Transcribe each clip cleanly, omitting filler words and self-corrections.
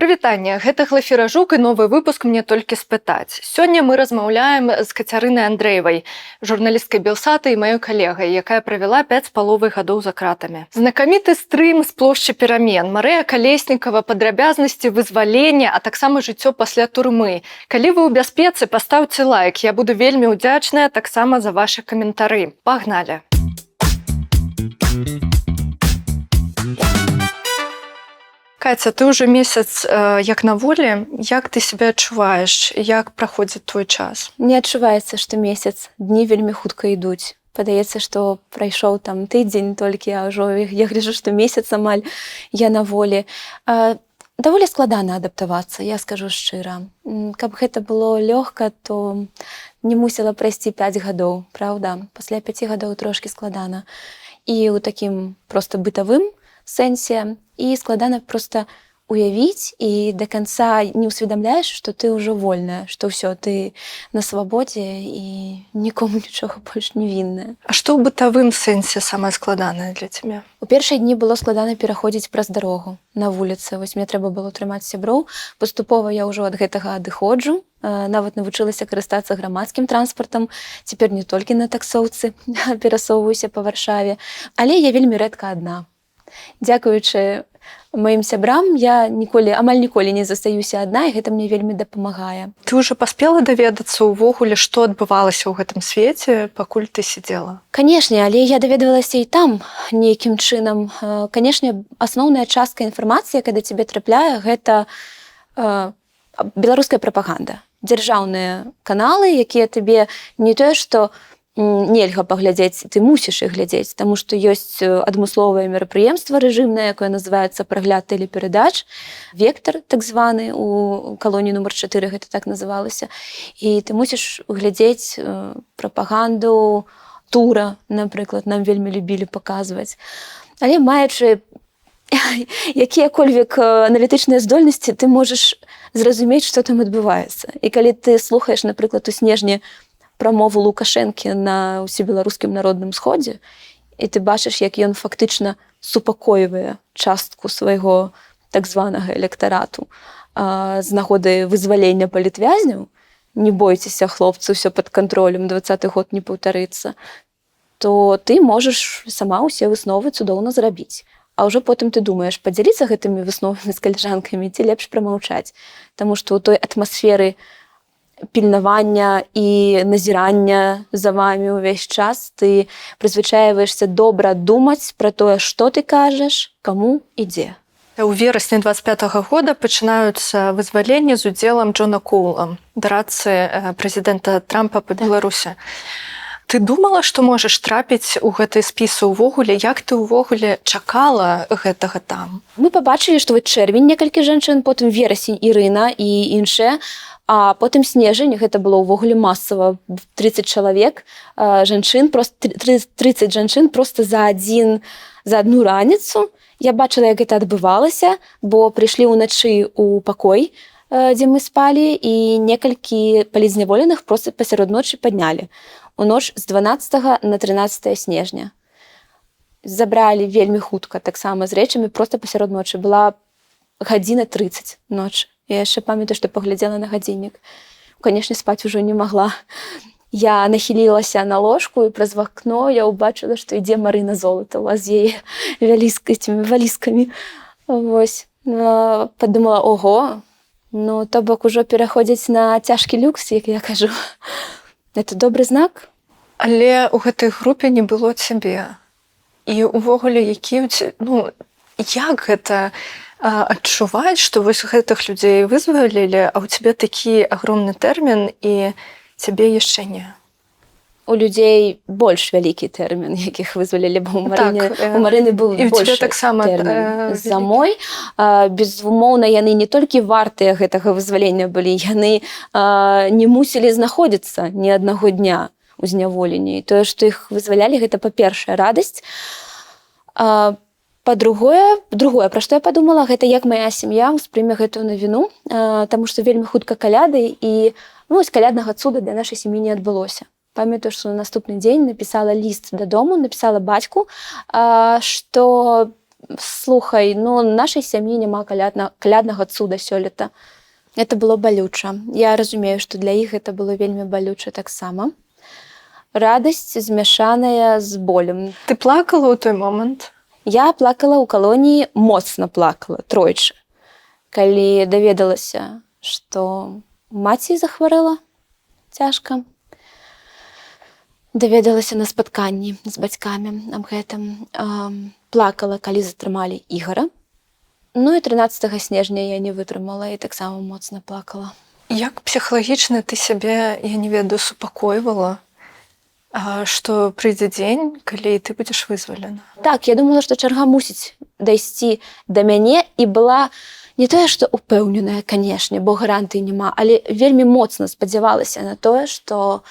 Прывітанне, гэта Глафіра Жук і новы выпуск «Мне толькі спытаць». Сёння мы размаўляем з Кацярынай Андрэевай, журналісткай Белсата і маёй калегай, якая правяла 5,5 гадоў за кратамі. Знакаміты стрым з плошчы перамен, Марыя Калеснікава, падрабязнасці вызвалення, а таксама жыццё пасля турмы. Калі вы ў бяспецы, пастаўце лайк, я буду вельмі ўдзячная таксама за вашы каментары. Пагналі! Катя, ты уже месяц як на волі. Як ты себя адчуваеш? Як праходзіць твой час? Мне адчуваецца, што месяц, дні вельмі хутка ідуць. Падаецца, што прайшоў там тыдзень толькі, а ўжо я гляджу, што месяц амаль я на волі. Даволі складана адаптавацца, я скажу шчыра. Каб гэта было лёгка, то не мусіла прайсці 5 гадоў, праўда? Пасля 5 гадоў трошкі складана. І ў такім проста бытавым сэнсе, і складана проста уявіць і да канца не ўсведамляеш, што ты ўжо вольная, што ўсё, ты на свабодзе і нікому нічога больш не вінная. А што ў бытавым сэнсе самае складанае для цябе? У першыя дні было складана пераходзіць праз дарогу на вуліцы. Вось мне трэба было трымаць сяброў. Паступова я ўжо ад гэтага адыходжу. Нават навучылася карыстацца грамадскім транспартам. Цяпер не толькі на таксоўцы перасоўваюся па Варшаве. Але я вельмі рэдка адна. Дзякуючы маім сябрам, я амаль ніколі не застаюся адна, і гэта мне вельмі дапамагае. Ты ўжо паспела даведацца ўвогуле, што адбывалася ў гэтым свеце, пакуль ты сидзела? Канешне, але я даведавалася і там нейкім чынам. Канешне, асноўная частка інфармацыі, якая да цябе трапляе, гэта беларуская прапаганда. Дзяржаўныя каналы, якія табе не тое, што нельга паглядзець, ты мусіш іх глядзець, таму што ёсць адмысловае мерапрыемства рэжымнае, якое называецца прагляд тэлеперадач, вектар так званы, у калоніі нумар 4 гэта так называлася. І ты мусіш глядзець прапаганду тура, напрыклад, нам вельмі любілі паказваць. Але маючы якія-кольвек аналітычныя здольнасці, ты можаш зразумець, што там адбываецца. І калі ты слухаеш, напрыклад, у снежні прамову Лукашэнкі на ўсебеларускім народным сходзе, і ты бачыш, як ён фактычна супакойвае частку свайго так званага электарату з нагоды вызвалення палітвязняў, не бойцеся, хлопцы, ўсё пад кантролем, 20-й год не паўтарыцца, то ты можаш сама ўсе высновы цудоўна зрабіць. А ўжо потым ты думаеш, падзяліцца гэтымі высновамі з калежанкамі ці лепш прамаўчаць, таму што ў той атмасферы пільнавання і назірання за вамі ўвесь час ты прызвычаіваешся добра думаць пра тое, што ты кажаш, каму і дзе. У верасні 25-го года пачынаюцца вызваленні з удзелам Джона Коула, дарадцы прэзідэнта Трампа па Беларусі. Ты думала, што можаш трапіць у гэты спіс увогуле? Як ты ўвогуле чакала гэтага там? Мы пабачылі, што чэрвень некалькі жанчын, потым верасень Ірына і іншыя, а потым снежань, гэта было ўвогуле масава, 30 чалавек, жанчын, 30 жанчын проста за адну раніцу. Я бачыла, як гэта адбывалася, бо прыйшлі ўначы ў пакой, дзе мы спалі, і некалькі палізняволеных проста пасярод ночы паднялі. У ноч з 12 на 13 снежня. Забралі вельмі хутка, таксама з рэчамі, проста пасярод ночы. Была гадзіна 30 ночы. Я яшчэ памятаю, што паглядзела на гадзіннік. Канешне, спаць ужо не магла. Я нахілілася на ложку, і праз вакно я ўбачыла, што ідзе Марына Золатава з яе валізкамі. Вось. Падумала, ого, ну, то бок ужо пераходзіць на цяжкі люкс, як я кажу. Это добры знак. Але ў гэтай групе не было цябе. І ўвогуле, як гэта адчуваць, што вось гэтых людзей вызвалілі, а ў цябе такі агромны тэрмін, і цябе яшчэ не. У людзей больш вялікі тэрмін, якіх вызвалілі, бо у Марыны быў больш тэрмін за мой. Безумоўна, яны не толькі вартыя гэтага вызвалення былі, яны не мусілі знаходзіцца ні аднаго дня ў зняволенні. Тое, што іх вызвалялі, гэта, па-першае, радасць. Па-другое, пра што я падумала, гэта як мая сям'я ўспрыме гэтую навіну, таму што вельмі хутка каляды, і каляднага цуда для нашай сям'і не адбылося. Памятаю, што на наступны дзень напісала ліст дадому, напісала бацьку, што слухай, ну, нашай сям'і няма каляднага цуда сёлета. Это было балюча. Я разумею, што для іх гэта было вельмі балюча таксама. Радасць змяшаная з болем. Ты плакала ў той момант? Я плакала ў калоніі, моцна плакала, тройчы. Калі даведалася, што маці захварэла цяжка, даведалася на спатканні з бацькамі аб гэтым, плакала, калі затрымалі Ігара. Ну і 13 снежня я не вытрымала і таксама моцна плакала. Як псіхалагічна ты сябе, я не ведаю, супакойвала, што прыйдзе дзень, калі ты будзеш вызвалена? Так, я думала, што чарга мусіць дайсці да мяне і была не тое, што упэўненая, канешне, бо гарантыі няма, але вельмі моцна спадзявалася на тое, што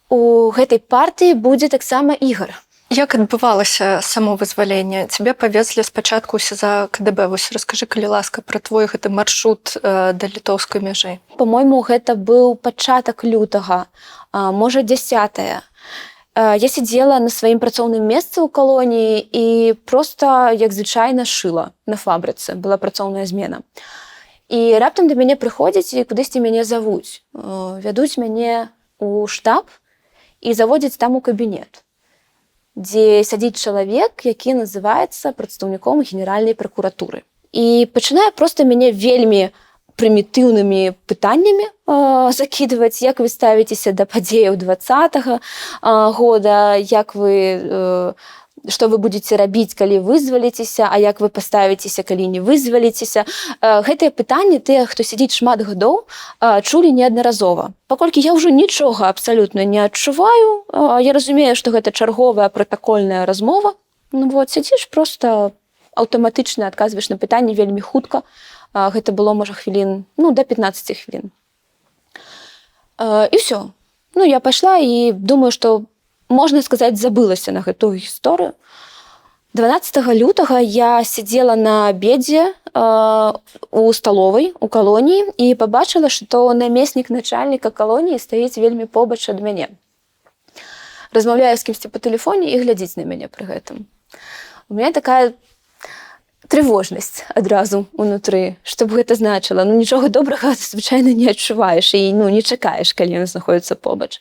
у гэтай партыі будзе таксама Ігар. Як адбывалася само вызваленне? Цябе павезлі спачатку ў СІЗА КДБ. Вось раскажы, калі ласка, пра твой гэты маршрут да літоўскай мяжы. Па-мойму, гэта быў пачатак лютага, можа, 10. Я сидзела на сваім працоўным месцы ў калоніі і проста, як звычайна, шыла на фабрыцы. Была працоўная змена. І раптам да мяне прыходзяць і кудысьці мяне завуць. Вядуць мяне ў штаб і заводзяць там у кабінет, дзе сядзіць чалавек, які называецца прадстаўніком генеральнай пракуратуры. І пачынае проста мяне вельмі прымітыўнымі пытаннямі закідваць, як вы ставіцеся да падзеяў 20-го года, як вы, што вы будзеце рабіць, калі вызваліцеся, а як вы паставіцеся, калі не вызваліцеся. Гэтыя пытанні тыя, хто сядзіць шмат гадоў, чулі неаднаразова. Паколькі я ўжо нічога абсалютна не адчуваю, я разумею, што гэта чарговая пратакольная размова. Ну вот, сядзіш проста аўтаматычна адказваеш на пытанні вельмі хутка. Гэта было, можа, хвілін, да 15 хвілін. І ўсё. Ну, я пайшла і думаю, што, можна сказаць, забылася на гэтую гісторыю. 12 лютага я сидзела на абедзе у сталовай, у калоніі, і пабачыла, што намеснік начальніка калоніі стаіць вельмі побач ад мяне. Размаўляю з кімсьці па тэлефоне і глядзіць на мяне пры гэтым. У мяне такая трывожнасць адразу ўнутры, што б гэта значыла. Ну, нічога добрага ты, звычайна, не адчуваеш і не чакаеш, калі ён знаходзіцца побач.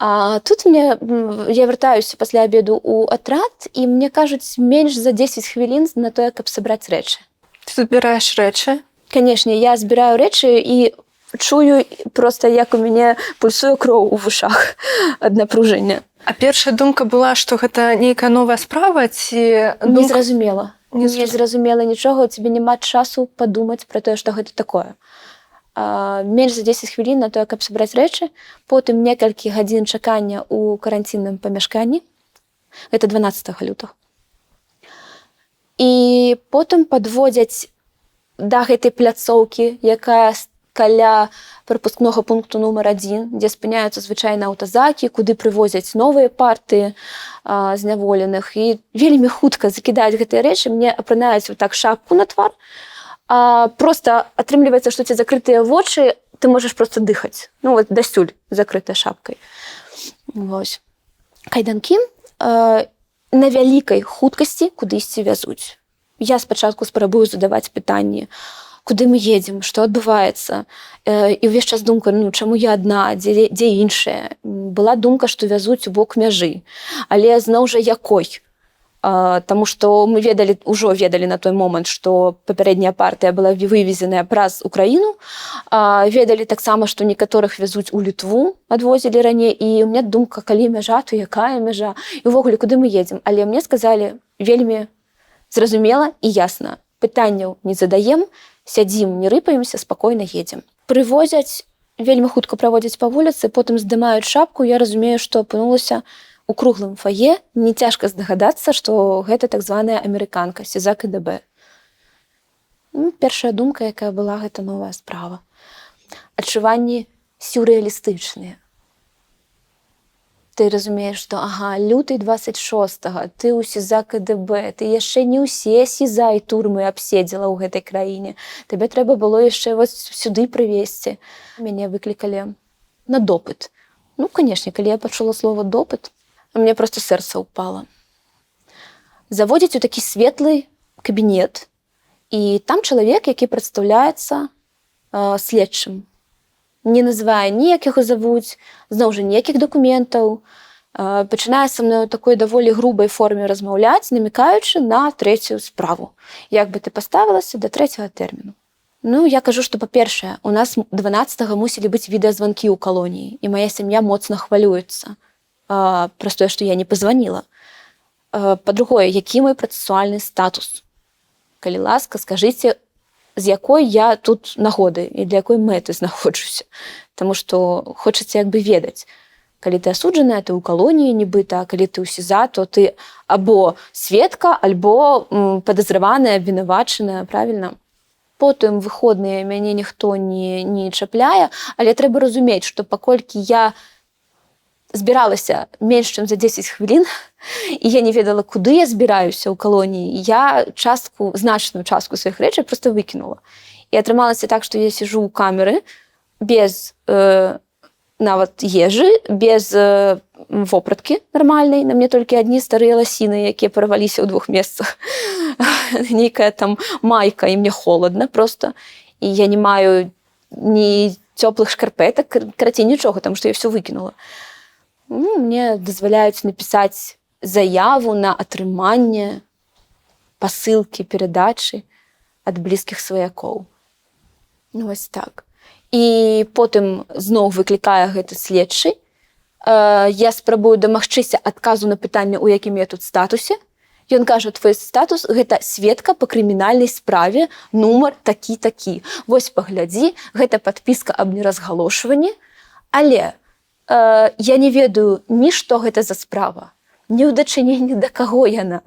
А тут я вяртаюся пасля абеду ў атрад, і мне кажуць, менш за 10 хвілін на тое, каб сабраць рэчы. Ты збіраеш рэчы? Канешне, я збіраю рэчы і чую проста, як у мяне пульсуе кроў у вушах ад напружання. А першая думка была, што гэта нейкая новая справа, ці... Незразумела. Не зразумела нічога, у цябе няма часу падумаць пра тое, што гэта такое. Менш за 10 хвілін на тое, каб сабраць рэчы, потым некалькі гадзін чакання ў каранцінным памяшканні. Гэта 12 лютага. І потым падводзяць да гэтай пляцоўкі, якая каля прапускнога пункту нумар 1, дзе спыняюцца звычайна аўтазакі, куды прывозяць новыя партыі зняволеных. І вельмі хутка закідаюць гэтыя рэчы, мне апранаюць вот так шапку на твар. Проста атрымліваецца, што ці закрытыя вочы, ты можаш проста дыхаць. Ну, вот дасюль закрытая шапкай. Вось. Кайданкі на вялікай хуткасці кудысьці вязуць. Я спачатку спрабую задаваць пытанні, куды мы едзем, што адбываецца. І ўвесь час думка, чаму я адна, дзе іншая. Была думка, што вязуць у бок мяжы. Але зноў жа якой? Таму што мы ўжо ведалі на той момант, што папярэдняя партыя была вывезеная праз Украіну. Ведалі таксама, што некаторых вязуць у Літву, адвозілі раней. І у меня думка, калі мяжа, то якая мяжа? І ўвогуле, куды мы едзем? Але мне сказалі вельмі зразумела і ясна. Пытанняў не задаем, сядзім, не рыпаемся, спакойна едзем. Прывозяць, вельмі хутка праводзяць па вуліцы, потым здымаюць шапку, я разумею, што апынулася у круглым фае. Не цяжка здагадацца, што гэта так званая амерыканка, СІЗА КДБ. Першая думка, якая была, гэта новая справа. Адчуванні сюррэалістычныя. Ты разумееш, што люты 26-го, ты ў СІЗА КДБ, ты яшчэ не ўсе СІЗА і турмы абседзела ў гэтай краіне. Табе трэба было яшчэ сюды прывезці. Мяне выклікалі на допыт. Ну, канешне, калі я пачула слова допыт, мне проста сэрца ўпала. заводзяць у такі светлы кабінет, і там чалавек, які прадстаўляецца следчым. Не называе ніяк яго завуць, зноў жа ніякіх дакументаў, пачынае са мною такой даволі грубай форме размаўляць, намікаючы на трэцюю справу. Як бы ты паставілася да трэцяга тэрміну? Ну, я кажу, што, па-першае, у нас 12-го мусілі быць відэазванкі ў калоніі, і моя сям'я моцна хвалюецца праз тое, што я не пазваніла. Па-другое, які мой працэсуальны статус? Калі ласка, скажыце, з якой я тут нагоды і для якой мэты знаходжуся. Таму што хочацца як бы ведаць. Калі ты асуджаная, ты ў калоніі нібыта, а калі ты ў СІЗА, то ты або сведка, альбо падазраваная, абвінавачаная, правільна? Потым выходныя мяне ніхто не чапляе, але трэба разумець, што паколькі я збіралася менш, чым за 10 хвілін, і я не ведала, куды я збіраюся ў калоніі, я значную частку сваіх рэчаў проста выкінула. І атрымалася так, што я сижу ў камеры без нават ежы, без вопраткі нармальнай, на мне толькі адні старыя ласіны, якія парваліся ў 2 месцах. Нейкая там майка, і мне холодна просто. І я не маю ні цёплых шкарпетак, карацей, нічога, таму што я все выкінула. Мне дазваляюць напісаць заяву на атрыманне пасылкі, перадачы ад блізкіх сваякоў. Вось так. І потым зноў выклікае гэты следчы. Я спрабую дамагчыся адказу на пытанне, у якім я тут статусе. Ён кажа, твой статус – гэта сведка па крымінальнай справе, нумар такі-такі. Вось паглядзі, гэта падпіска аб неразгалошванні. Але я не ведаю ні што гэта за справа, ні ў дачыненні да каго яна.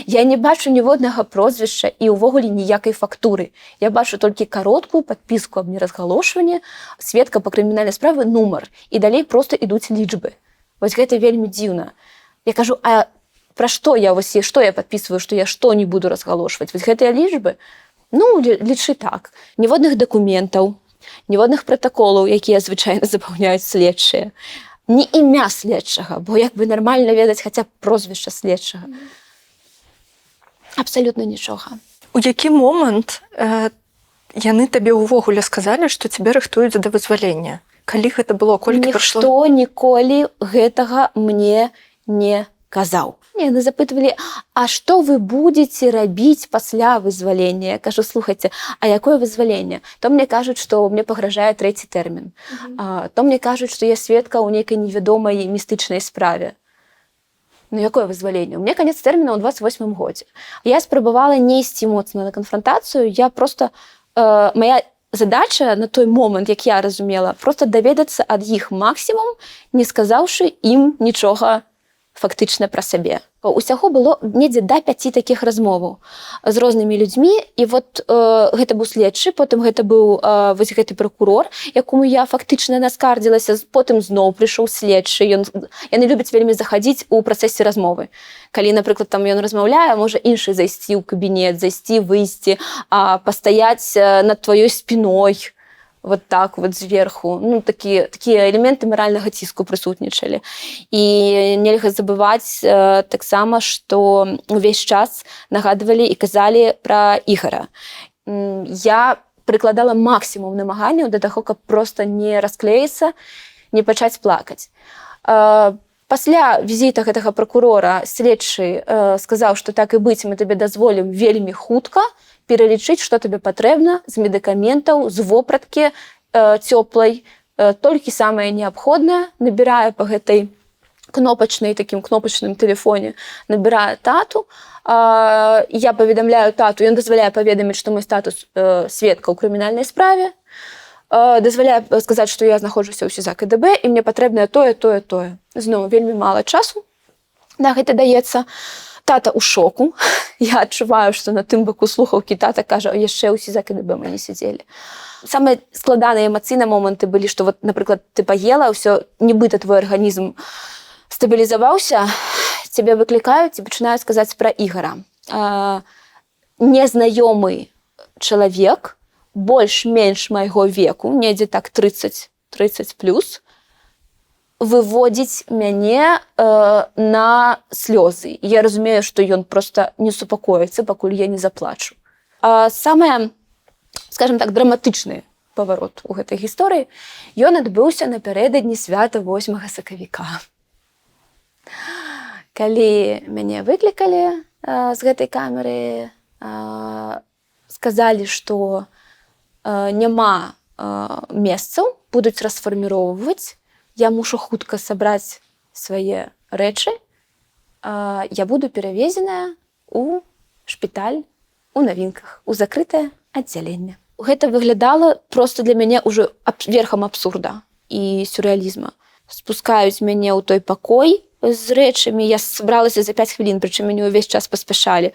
Я не бачу ніводнага прозвішча і ўвогуле ніякай фактуры. Я бачу толькі кароткую падпіску аб неразгалошванні, сведка па крымінальнай справе, нумар. І далей проста ідуць лічбы. Вось гэта вельмі дзіўна. Я кажу, а пра што я падпісваю, што я што не буду разгалошваць? Вось гэтыя лічбы? Ну, лічы так. Ніводных дакументаў, ніводных пратаколаў, якія звычайна запаўняюць следчыя. Ні імя следчага, бо як бы нармальна ведаць хаця б прозвішча следчага. Абсалютна нічога. У які момант яны табе ўвогуле сказалі, што цябе рыхтуюць да вызвалення? Калі гэта было, колькі прайшло? Ніхто ніколі гэтага мне не казаў. Яны запытвалі, а што вы будзеце рабіць пасля вызвалення? Я кажу, слухайце, а якое вызваленне? То мне кажуць, што мне пагражае 3-й тэрмін. То мне кажуць, што я сведка ў нейкай невядомай містычнай справе. Ну, якое вызваленне? У меня канец тэрміна ў 28-м годзе. Я спрабавала не ісці моцна на канфрантацыю, я просто... Моя задача на той момант, як я разумела, просто даведацца ад іх максімум, не сказаўшы ім нічога фактычна пра сабе. Усяго было недзе да 5 такіх размоваў з рознымі людзьмі, і вот гэта быў следчы, потым гэта быў вось гэты пракурор, якому я фактычна наскардзілася, потым зноў прыйшоў следчы. Яны любяць вельмі захадзіць у працэсе размовы. Калі, напрыклад, там ён размаўляе, можа іншы зайсці ў кабінет, зайсці, выйсці, пастаяць над тваёй спіной, вот так вот зверху. Ну, такія элементы маральнага ціску прысутнічалі. І нельга забываць таксама, што увесь час нагадвалі і казалі пра Ігара. Я прыкладала максімум намаганняў да таго, каб проста не расклеіцца, не пачаць плакаць. Пасля візіта гэтага пракурора следчы сказаў, што так і быць, мы табе дазволім вельмі хутка пералічыць, што табе патрэбна з медыкаментаў, з вопраткі цёплай, толькі самае неабходнае, набірае па гэтай такім кнопачным тэлефоне, набірае тату, я паведамляю тату, ён дазваляе паведаміць, што мой статус сведка ў крымінальнай справе, дазваляе сказаць, што я знаходжуся ў СІЗА КДБ, і мне патрэбнае тое. Зноў, вельмі мала часу на гэта даецца. Тата ў шоку. Я адчуваю, што на тым баку слухаўкі тата кажа, яшчэ ў СІЗА КДБ мы не сидзелі. Самыя складаныя эмацыйныя моманты былі, што, вот, напрыклад, ты паела, ўсё, нібыта твой арганізм стабілізаваўся, цябе выклікаюць і пачынаюць сказаць пра Ігара. Незнаёмы чалавек, больш-менш майго веку, недзе так 30 плюс, выводзіць мяне на слёзы. Я разумею, што ён проста не супакоіцца, пакуль я не заплачу. Самае, скажем так, драматычны паварот у гэтай гісторыі, ён адбыўся напярэдадні свята 8 сакавіка. Калі мяне выклікалі з гэтай камеры, сказалі, што няма месцаў, будуць расфарміроўваць, я мушу хутка сабраць свае рэчы, я буду перавезеная ў шпіталь у Навінках, у закрытае аддзяленне. Гэта выглядала проста для мяне ўжо верхам абсурда і сюррэалізма. Спускаюць мяне ў той пакой з рэчамі, я сабралася за 5 хвілін, прычым мяне ўвесь час паспяшалі.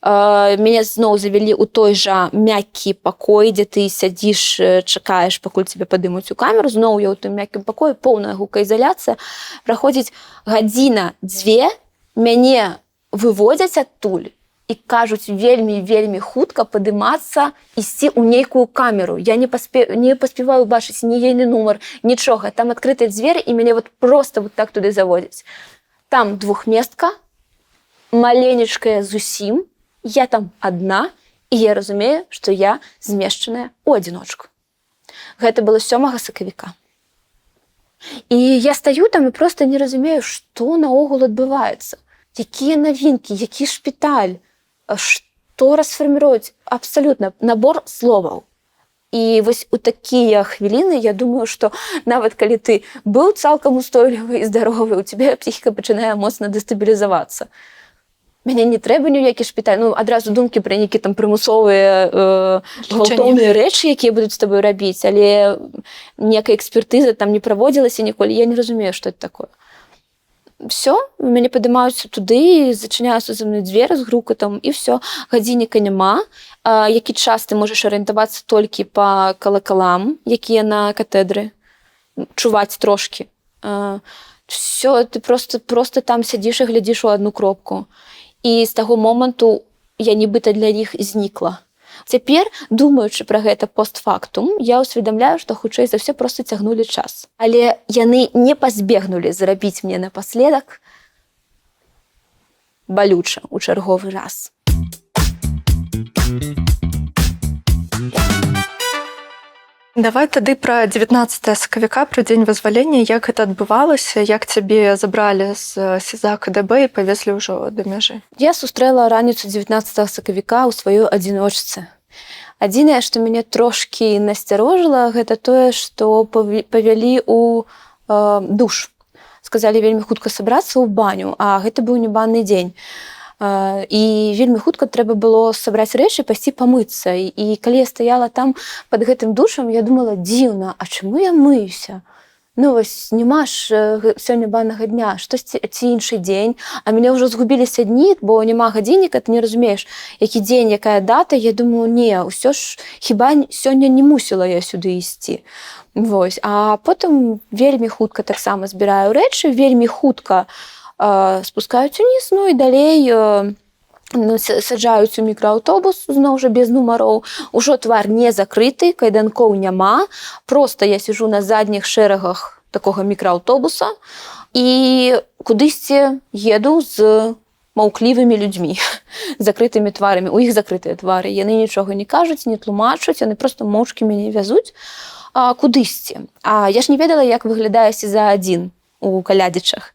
Мяне зноў завялі ў той жа мяккі пакой, дзе ты сядзіш, чакаеш, пакуль цябе падымуць у камеру. Зноў я ў тым мяккім пакоі, поўная гукаізаляцыя. Праходзіць гадзіна-дзве, мяне выводзяць адтуль і кажуць вельмі хутка падымацца, ісці ў нейкую камеру. Я не паспяваю бачыць ні ейны нумар, нічога. Там адкрытыя дзверы, і мяне проста так туды заводзяць. Там двухместка, маленечкая зусім, я там адна, і я разумею, што я змешчаная ў адзіночку. Гэта было 7 сакавіка. І я стаю там і проста не разумею, што наогул адбываецца. Якія навінкі, які шпіталь, што расфарміруюць. Абсалютна набор словаў. І вось у такія хвіліны я думаю, што нават калі ты быў цалкам устойлівы і здаровы, у цябе псіхіка пачынае моцна дэстабілізавацца. Мяне не трэба ні ў які шпіталь, адразу думкі пра нейкі там прымусовыя гвалтоўныя рэчы, якія будуць з табой рабіць, але ніякая экспертыза там не праводзілася ніколі, я не разумею, што это такое. Всё, мяне падымаюцца туды, зачыняюцца за мной дзверы з грукатам, і всё, гадзінніка няма, які час ты можаш арыентавацца толькі па калакалам, якія на катэдры, чуваць трошкі. Всё, ты проста там сядзіш і глядзіш у адну кропку. І з таго моманту я нібыта для іх знікла. Цяпер, думаючы пра гэта постфактум, я ўсведамляю, што хутчэй за ўсё проста цягнулі час. Але яны не пазбегнулі зрабіць мне напаследак балюча ў чарговы раз. Давай тады пра 19 сакавіка, пра дзень вызвалення, як гэта адбывалася, як цябе забралі з СІЗА КДБ і павезлі ўжо да мяжы. Я сустрэла раніцу 19 сакавіка ў сваёй адзіночцы. Адзінае, што мяне трошкі насцярожыла, гэта тое, што павялі ў душ. Сказалі вельмі хутка сабрацца ў баню, а гэта быў не банны дзень. І вельмі хутка трэба было сабраць рэчы, пайсці памыцца. І калі я стаяла там пад гэтым душам, я думала, дзіўна, а чаму я мыюся? Вось няма ж сёння баннага дня, штосьці ці іншы дзень, а мяне ўжо згубіліся дні, бо няма гадзінніка, ты не разумееш, які дзень, якая дата. Я думаю, не, ўсё ж хіба сёння не мусіла я сюды ісці. Вось. А потым вельмі хутка таксама збіраю рэчы, вельмі хутка спускаюць уніз, і далей саджаюць у мікрааўтобус, зноў жа без нумароў. Ужо твар не закрыты, кайданкоў няма. Проста я сижу на задніх шэрагах такога мікрааўтобуса і кудысьці еду з маўклівымі людзьмі, закрытымі тварамі. У іх закрытыя твары. Яны нічога не кажуць, не тлумачуць, яны проста моўчкі мяне вязуць кудысьці. А я ж не ведала, як выглядае СІЗА-1 у Калядзічах.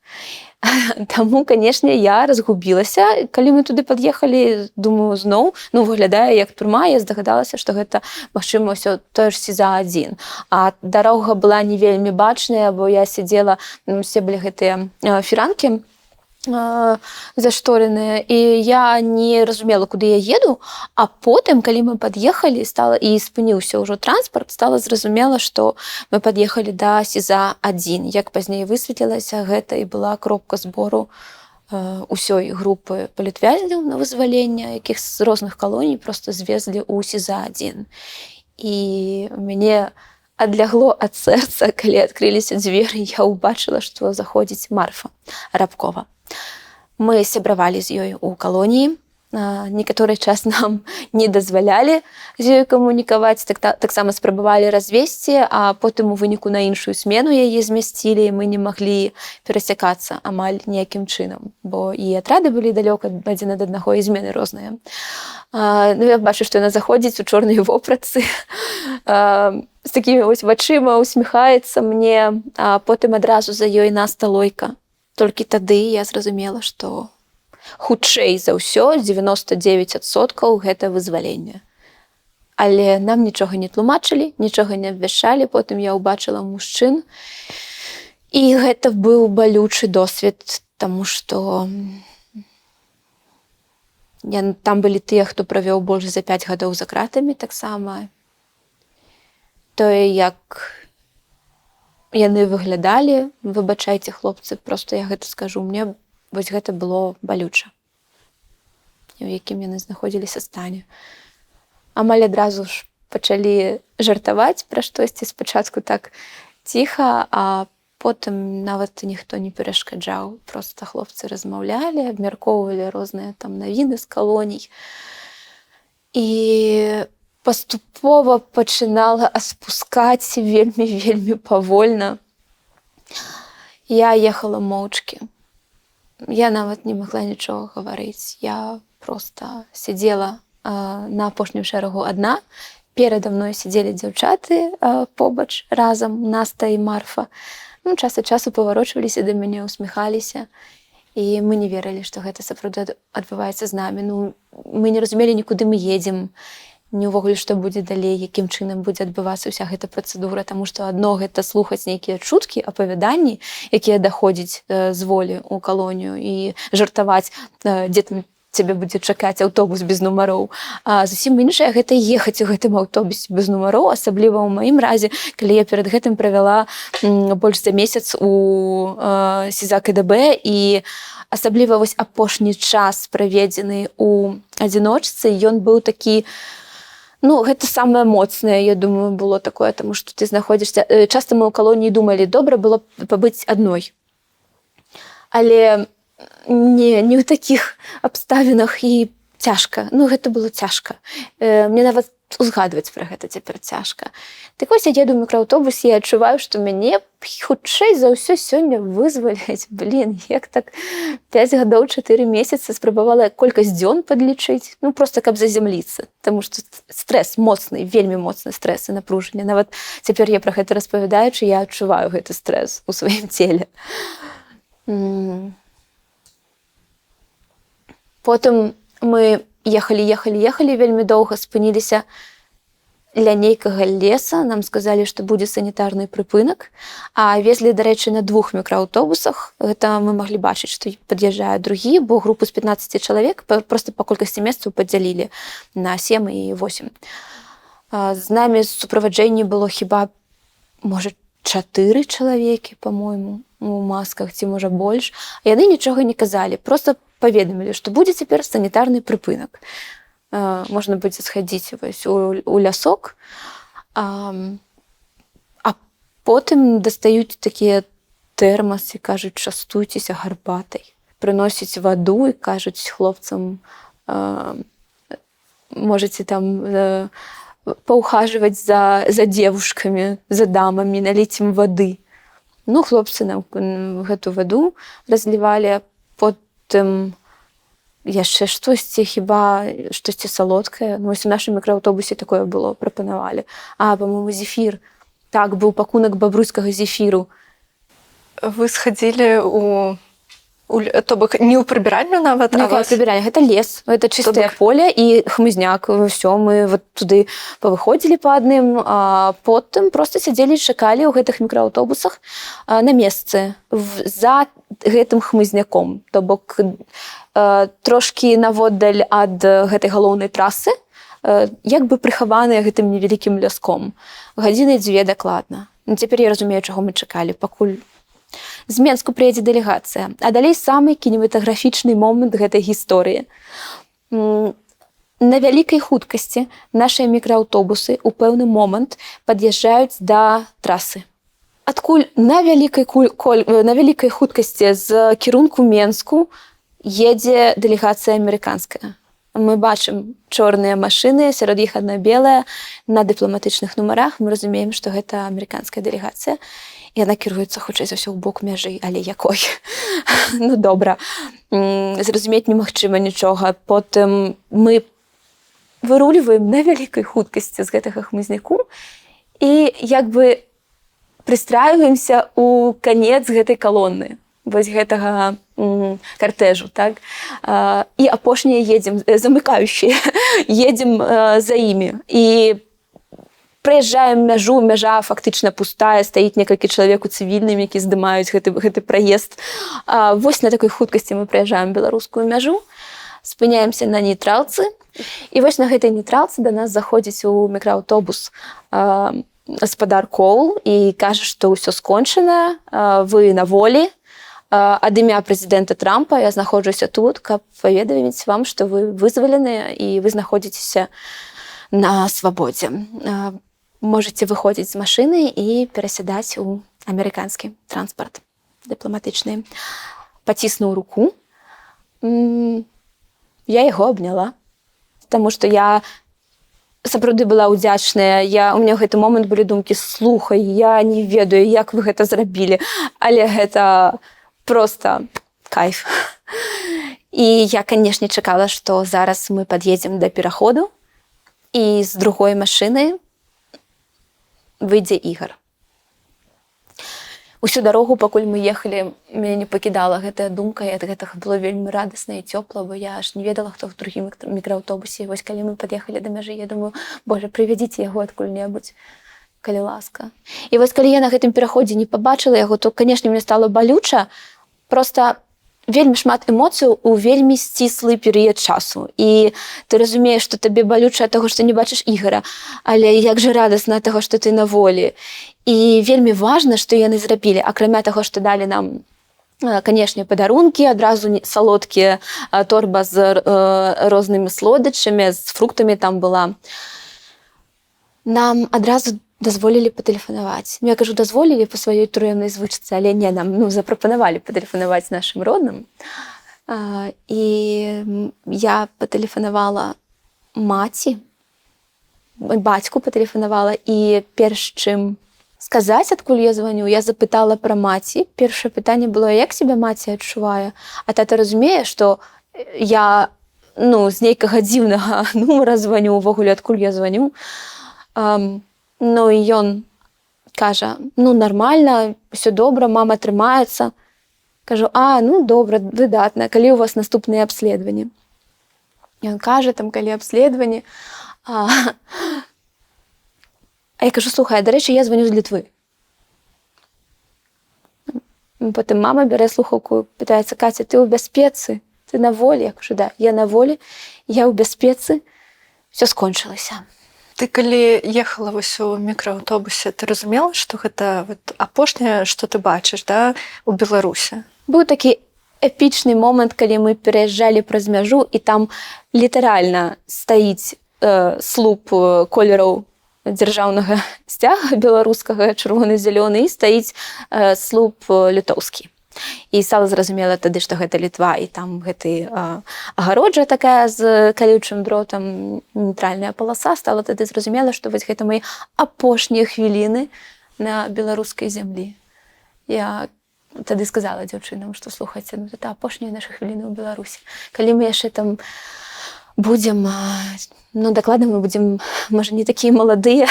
Таму, канешне, я разгубілася. Калі мы туды пад'ехалі, думаю, зноў, выглядае як турма, я здагадалася, што гэта, магчыма, ўсё тое ж СІЗА-1. А дарога была не вельмі бачная, бо я сядзела, усе былі гэтыя фіранкі заштореныя, і я не разумела, куды я еду, а потым, калі мы пад'ехалі, і спыніўся ўжо транспарт, стала зразумела, што мы пад'ехалі да СІЗА-1. Як пазней высветлілася, гэта і была кропка збору ўсёй групы палітвязняў на вызваленне, якіх з розных калоній проста звезлі ў СІЗА-1. І мяне адлягло ад сэрца, калі адкрыліся дзверы, я ўбачыла, што заходзіць Марфа Рабкова. Мы сябравалі з ёй у калоніі, Некаторы час нам не дазвалялі з ёй камунікаваць, таксама спрабавалі развесці, а потым у выніку на іншую смену яе змясцілі, і мы не маглі перасякацца амаль ніякім чынам, бо і атрады былі далёка адзін ад аднаго, і змены розныя. Я бачу, што яна заходзіць у чорнай вопратцы, з такімі вось вачыма, усміхаецца мне, а потым адразу за ёй Наста Лойка. Толькі тады я зразумела, што хутчэй за ўсё 99% гэта вызваленне. Але нам нічога не тлумачылі, нічога не абвяшчалі, потым я ўбачыла мужчын. І гэта быў балючы досвед, таму што там былі тыя, хто правёў больш за 5 гадоў за кратамі таксама. Тое, як яны выглядалі, выбачайце, хлопцы, проста я гэта скажу, мне вось гэта было балюча, у якім яны знаходзіліся стане. Амаль адразу ж пачалі жартаваць пра штосьці, спачатку так ціха, а потым нават ніхто не перашкаджаў. Проста хлопцы размаўлялі, абмяркоўвалі розныя там навіны з калоній. І паступова пачынала спускаць вельмі павольна. Я ехала моўчкі. Я нават не магла нічога гаварыць. Я проста сядзела на апошнім шэрагу адна. Перада мной сядзелі дзяўчаты побач разам, Наста і Марфа. Час ад часу паварочваліся да мяне, усміхаліся. І мы не верылі, што гэта сапраўды адбываецца з намі. Мы не разумелі, нікуды мы едзем, ні ўвогуле, што будзе далей, якім чынам будзе адбывацца ўся гэта працэдура, таму што адно гэта слухаць нейкія чуткі, апавяданні, якія даходзяць з волі ў калонію, і жартаваць, дзе там цябе будзе чакаць аўтобус без нумароў. А зусім іншае гэта ехаць у гэтым аўтобусе без нумароў, асабліва ў маім разе, калі я перад гэтым правяла больш за месяц у СІЗА КДБ, і асабліва вось апошні час, праведзены ў адзіночцы, ён быў такі, гэта самае моцнае, я думаю, было такое, таму што ты знаходзішся... Часта мы ў калоніі думалі, добра было пабыць адной. Але не ў такіх абставінах, і цяжка. Гэта было цяжка. Мне нават узгадваць пра гэта цяпер цяжка. Так вось я еду ў мікрааўтобусе, я адчуваю, што мяне хутчэй за ўсё сёння вызваляць. Як так 5 гадоў, 4 месяцы спрабавала колькасць дзён падлічыць, проста каб зазямліцца. Таму што стрэс моцны, вельмі моцны стрэс і напружанне. Нават цяпер я пра гэта распавядаючы, я адчуваю гэты стрэс у сваім целе. Потым мы ехалі вельмі доўга, спыніліся ля нейкага леса, нам сказалі, што будзе санітарны прыпынак, а везлі, дарэчы, на 2 мікрааўтобусах. Гэта мы маглі бачыць, што пад'язджае другі, бо групу з 15 чалавек проста па колькасці месцаў падзялілі на 7 і 8. З намі суправаджэнне было хіба, можа, 4 чалавекі, па-мойму, у масках, ці, можа, больш. Яны нічога не казалі, проста паведамілі, што будзе цяпер санітарны прыпынак. Можна будзе схадзіць у лясок, а потым дастаюць такія тэрмасы, кажуць, частуйцеся гарбатай. Прыносяць ваду і кажуць хлопцам, можаце там паўхажваць за дзевушкамі, за дамамі, наліць ім вады. Хлопцы нам гэту ваду разлівалі, потым яшчэ штосьці, хіба штосьці салодкае. Вось у нашым мікрааўтобусе такое было, прапанавалі. Па-моему, зефір. Так, быў пакунак бабруйскага зефіру. Вы схадзілі то бок не ў прыбіральню нават, а вас... прыбіральня, гэта лес, гэта чыстае поле і хмызняк. Усё, мы туды павыходзілі па адным, а потым проста сядзелі і чакалі ў гэтых мікрааўтобусах на месцы за гэтым хмызняком. То бок трошкі наводдаль ад гэтай галоўнай трасы, як бы прыхаваныя гэтым невялікім ляском. 2 гадзіны дакладна. Цяпер я разумею, чаго мы чакалі, пакуль з Менску прыедзе дэлегацыя. А далей самы кінематаграфічны момант гэтай гісторыі. На вялікай хуткасці нашыя мікрааўтобусы ў пэўны момант пад'язджаюць да трасы. Адкуль на вялікай хуткасці з кірунку Менску едзе дэлегацыя амерыканская. мы бачым чорныя машыны, сярод іх адна белая, на дыпламатычных нумарах. Мы разумеем, што гэта амерыканская дэлегацыя. І яна кіруецца, хутчэй за ўсё, ў бок мяжы, але якой? Ну, добра. Зразумець немагчыма нічога. Потым мы выруліваем на вялікай хуткасці з гэтага хмызняку і як бы прыстраюемся ў канец гэтай калоны, вось гэтага картежу, так? І апошнія едзем, замыкающие, едзем за імі. І прыязджаем мяжу, мяжа фактычна пустая, стаіць некалькі чалавек у цывільным, які здымаюць гэты праезд. Вось на такой хуткасці мы прыязджаем беларускую мяжу, спыняемся на нейтралцы, і вось на гэтай нейтралцы да нас заходзіць у мікрааўтобус гаспадар Коул і кажа, што ўсё скончана, вы на волі, ад імя прэзідэнта Трампа я знаходжуся тут, каб паведаміць вам, што вы вызваленыя і вы знаходзіцеся на свабодзе. Можаце выходзіць з машыны і перасядаць у амерыканскі транспарт дыпламатычны. Паціснуў руку. Я яго абняла, таму што я сапраўды была ўдзячная. У мяне ў гэты момант былі думкі: слухай, я не ведаю, як вы гэта зрабілі, але гэта проста кайф. І я, канешне, чакала, што зараз мы пад'едзем да пераходу, і з другой машыны выйдзе Ігар. Усю дарогу, пакуль мы ехалі, мяне не пакідала гэтая думка, і ад гэтага было вельмі радасна і цёпла, бо я аж не ведала, хто ў другім мікрааўтобусе. Вось калі мы пад'ехалі да мяжы, я думаю: боже, прывядзіце яго адкуль-небудзь, калі ласка. І вось калі я на гэтым пераходзе не пабачыла яго, то, канешне, мне стала балюча. Проста вельмі шмат эмоцыяў у вельмі сціслы перыяд часу. І ты разумееш, што табе балюча ад таго, што не бачыш Ігара, але як жа радасна ад таго, што ты на волі. І вельмі важна, што яны зрабілі, акрамя таго, што далі нам, канешне, падарункі, адразу салодкія, торба з рознымі солодачамі, з фруктамі там была. Нам адразу дазволілі патэлефанаваць. Я кажу, дазволілі па сваёй турэмнай звычцы, але не, нам запрапанавалі патэлефанаваць нашым родным. І я патэлефанавала маці, бацьку патэлефанавала, і перш чым сказаць, адкуль я званю, я запытала пра маці. Першае пытанне было: як сябе маці адчувае? А тата разумее, што я з нейкага дзіўнага нумара званю, увогуле адкуль я званю. Ну, і ён кажа: нармальна, ўсё добра, мама трымаецца. Кажу: добра, выдатна, калі у вас наступныя абследаванні? Ён кажа, там, калі абследаванні. А я кажу: слухай, дарэчы, я званю з Літвы. Потым мама бярэ слухаўку, пытаецца: Каця, ты ў бяспецы? Ты на волі? Я кажу: да, я на волі, я ў бяспецы. Всё скончылася. Ты калі ехала вось у мікрааўтобусе, ты разумела, што гэта апошняе, што ты бачыш, да, у Беларусе? Быў такі эпічны момант, калі мы пераязджалі праз мяжу, і там літаральна стаіць слуп колераў дзяржаўнага сцяга беларускага, чырвона-зялёны, і стаіць слуп літоўскі. І стала зразумела тады, што гэта Літва, і там гэты агароджа такая з калючым дротам, нейтральная паласа. Стала тады зразумела, што вось гэта мае апошнія хвіліны на беларускай зямлі. Я тады сказала дзяўчынам, што слухайце, гэта апошнія нашы хвіліны ў Беларусі. Калі мы яшчэ там будзем, дакладна мы будзем, можа, не такія маладыя,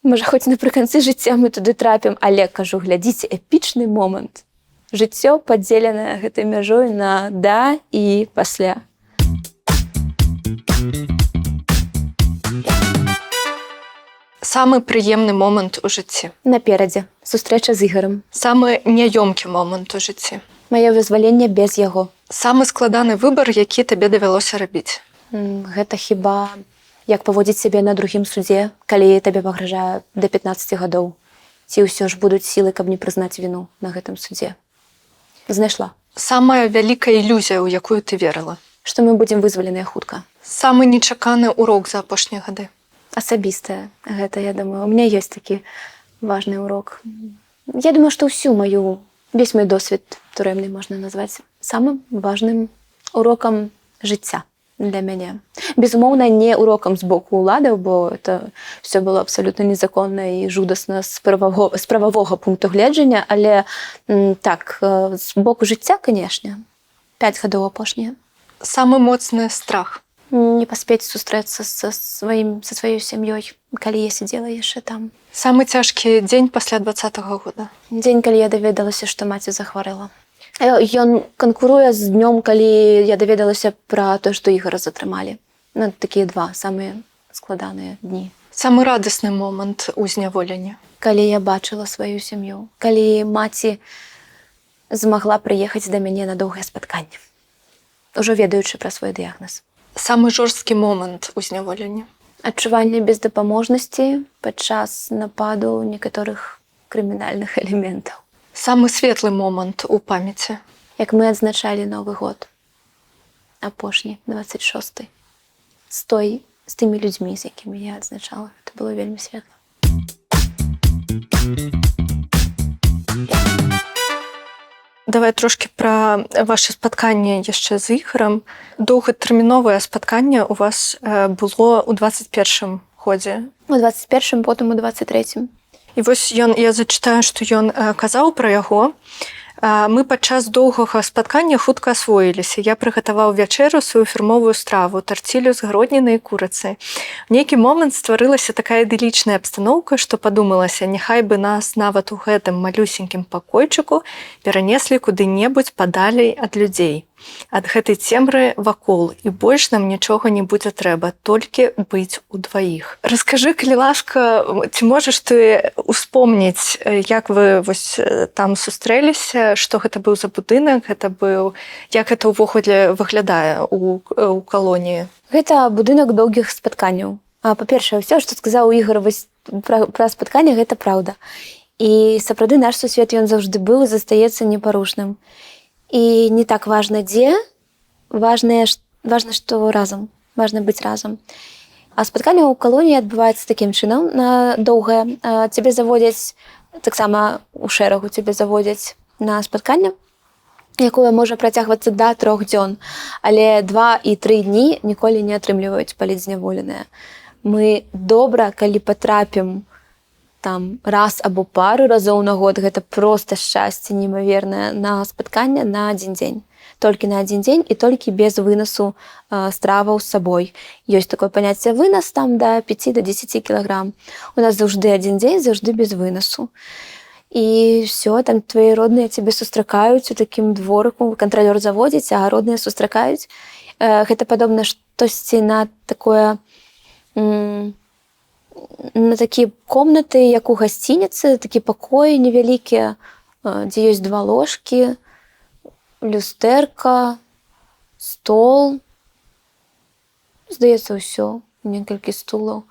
можа, хоць напрыканцы жыцця мы туды трапім, але, кажу, глядзіце, эпічны момант. Жыццё падзеленае гэтай мяжой на да і пасля. Самы прыемны момант у жыцці? Наперадзе. Сустрэча з Ігарам. Самы няёмкі момант у жыцці? Маё вызваленне без яго. Самы складаны выбар, які табе давялося рабіць? Гэта хіба як паводзіць сябе на другім судзе, калі табе пагражае да 15 гадоў. Ці ўсё ж будуць сілы, каб не прызнаць віну на гэтым судзе. Знайшла. Самая вялікая ілюзія, у якую ты верыла? Што мы будзем вызваленыя хутка. Самы нечаканы урок за апошнія гады? Асабістае. Гэта, я думаю, у мяне ёсць такі важны урок. Я думаю, што весь мой досвед турэмны можна назваць самым важным урокам жыцця. для мяне. Безумоўна, не урокам з боку ўладаў, бо это все было абсалютна незаконна і жудасна з прававога пункту гледжання, але так, з боку жыцця, канешне, 5 гадоў апошнія. Самы моцны страх. Не паспець сустрэцца са сваёй сям'ёй, калі я сидзела яшчэ там. Самы цяжкі дзень пасля 20-го года. Дзень, калі я даведалася, што маці захварэла. Ён канкуруе з днём, калі я даведалася пра тое, што Ігора затрымалі. Такія два самыя складаныя дні. Самы радасны момант у зняволенні. Калі я бачыла сваю сям'ю, калі маці змагла прыехаць да мяне на доўгае спатканне, ужо ведаючы пра свой дыягназ. Самы жорсткі момант у зняволенні. Адчуванне бездапаможнасці падчас нападу некаторых крымінальных элементаў. Самы светлы момант у памяці. Як мы адзначалі Новы год. Апошні, 26-й. З тымі людзьмі, з якімі я адзначала. Это было вельмі светла. Давай трошки пра ваше спатканне яшчэ з Ігорам. Доўгатэрміновае спатканне у вас было ў 21-м годзе. У 21-м, потым у 23-м. І вось я зачытаю, што ён казаў пра яго. Мы падчас доўгага спаткання хутка асвоіліся. Я прыгатаваў вячэру, сваю фірмовую страву, тарцілю з гародніны і курыцай. У нейкі момант стварылася такая ідылічная абстаноўка, што падумалася, няхай бы нас нават у гэтым малюсенькім пакойчыку перанеслі куды-небудзь падалей ад людзей. Ад гэтай цемры вакол, і больш нам нічога не будзе трэба, толькі быць удваіх. Раскажы, калі ласка, ці можаш ты успомніць, як вы вось там сустрэліся, што гэта быў за будынак, як гэта ўвогуле выглядае у калоніі? Гэта будынак доўгіх спатканняў. Па-першае, ўсё, што сказаў Ігор пра спатканне, гэта праўда. І сапраўды наш сусвет ён заўжды быў і застаецца непарушным. І не так важна дзе, важна, што разам, важна быць разам. А спатканне ў калоніі адбываецца такім чынам на доўгае. Цябе заводзяць, таксама у шэрагу цябе заводзяць на спатканне, якое можа працягвацца да 3 дзён, але 2 і 3 дні ніколі не атрымліваюць палітзняволеныя. Мы добра, калі патрапім там раз або пару разоў на год, гэта проста шчасце немавернае на спатканне на адзін дзень. Толькі на адзін дзень і толькі без вынасу страваў з сабой. Ёсць такое паняцце вынас там да 5 до 10 кілаграм. У нас заўжды адзін дзень, заўжды без вынасу. І все, там твои родныя цябе сустракаюць у такім дворыку, кантралёр заводзіць, а родныя сустракаюць. Гэта падобна штосьці на такое на такія комнаты, як у гасцініцы, такі пакоі невялікія, дзе ёсць 2 ложкі, люстэрка, стол. Здаецца, ўсё, некалькі стулаў.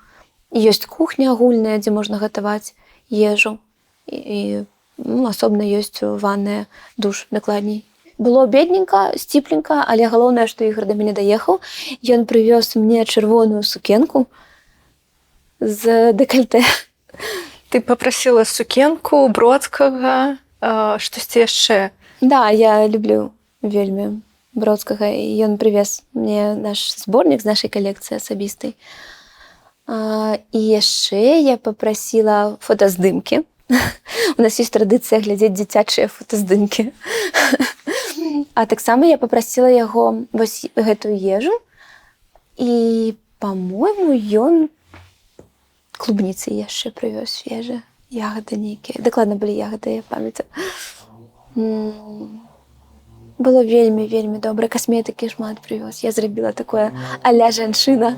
Ёсць кухня агульная, дзе можна гатаваць ежу. І асобна ёсць ванная, душ, дакладней. Было бедненька, сціпленька, але галоўнае, што Ігор да мяне даехаў. Ён прывёз мне чырвоную сукенку з дэкальтэ. Ты папрасіла сукенку, Бродскага, штосьці яшчэ? Да, я люблю вельмі Бродскага, і ён прывез мне наш зборнік з нашай калекцыі асабістай. І яшчэ я папрасіла фотаздымкі. У нас ёсць традыцыя глядзець дзіцячыя фотаздымкі. А таксама я папрасіла яго вось гэтую ежу, і, па-мойму, ён клубніцы яшчэ прывёз свежыя, ягады нейкія. Дакладна былі ягады, я памятаю. Было вельмі добра, касметыкі шмат прывёз. Я зрабіла такое а-ля жанчына,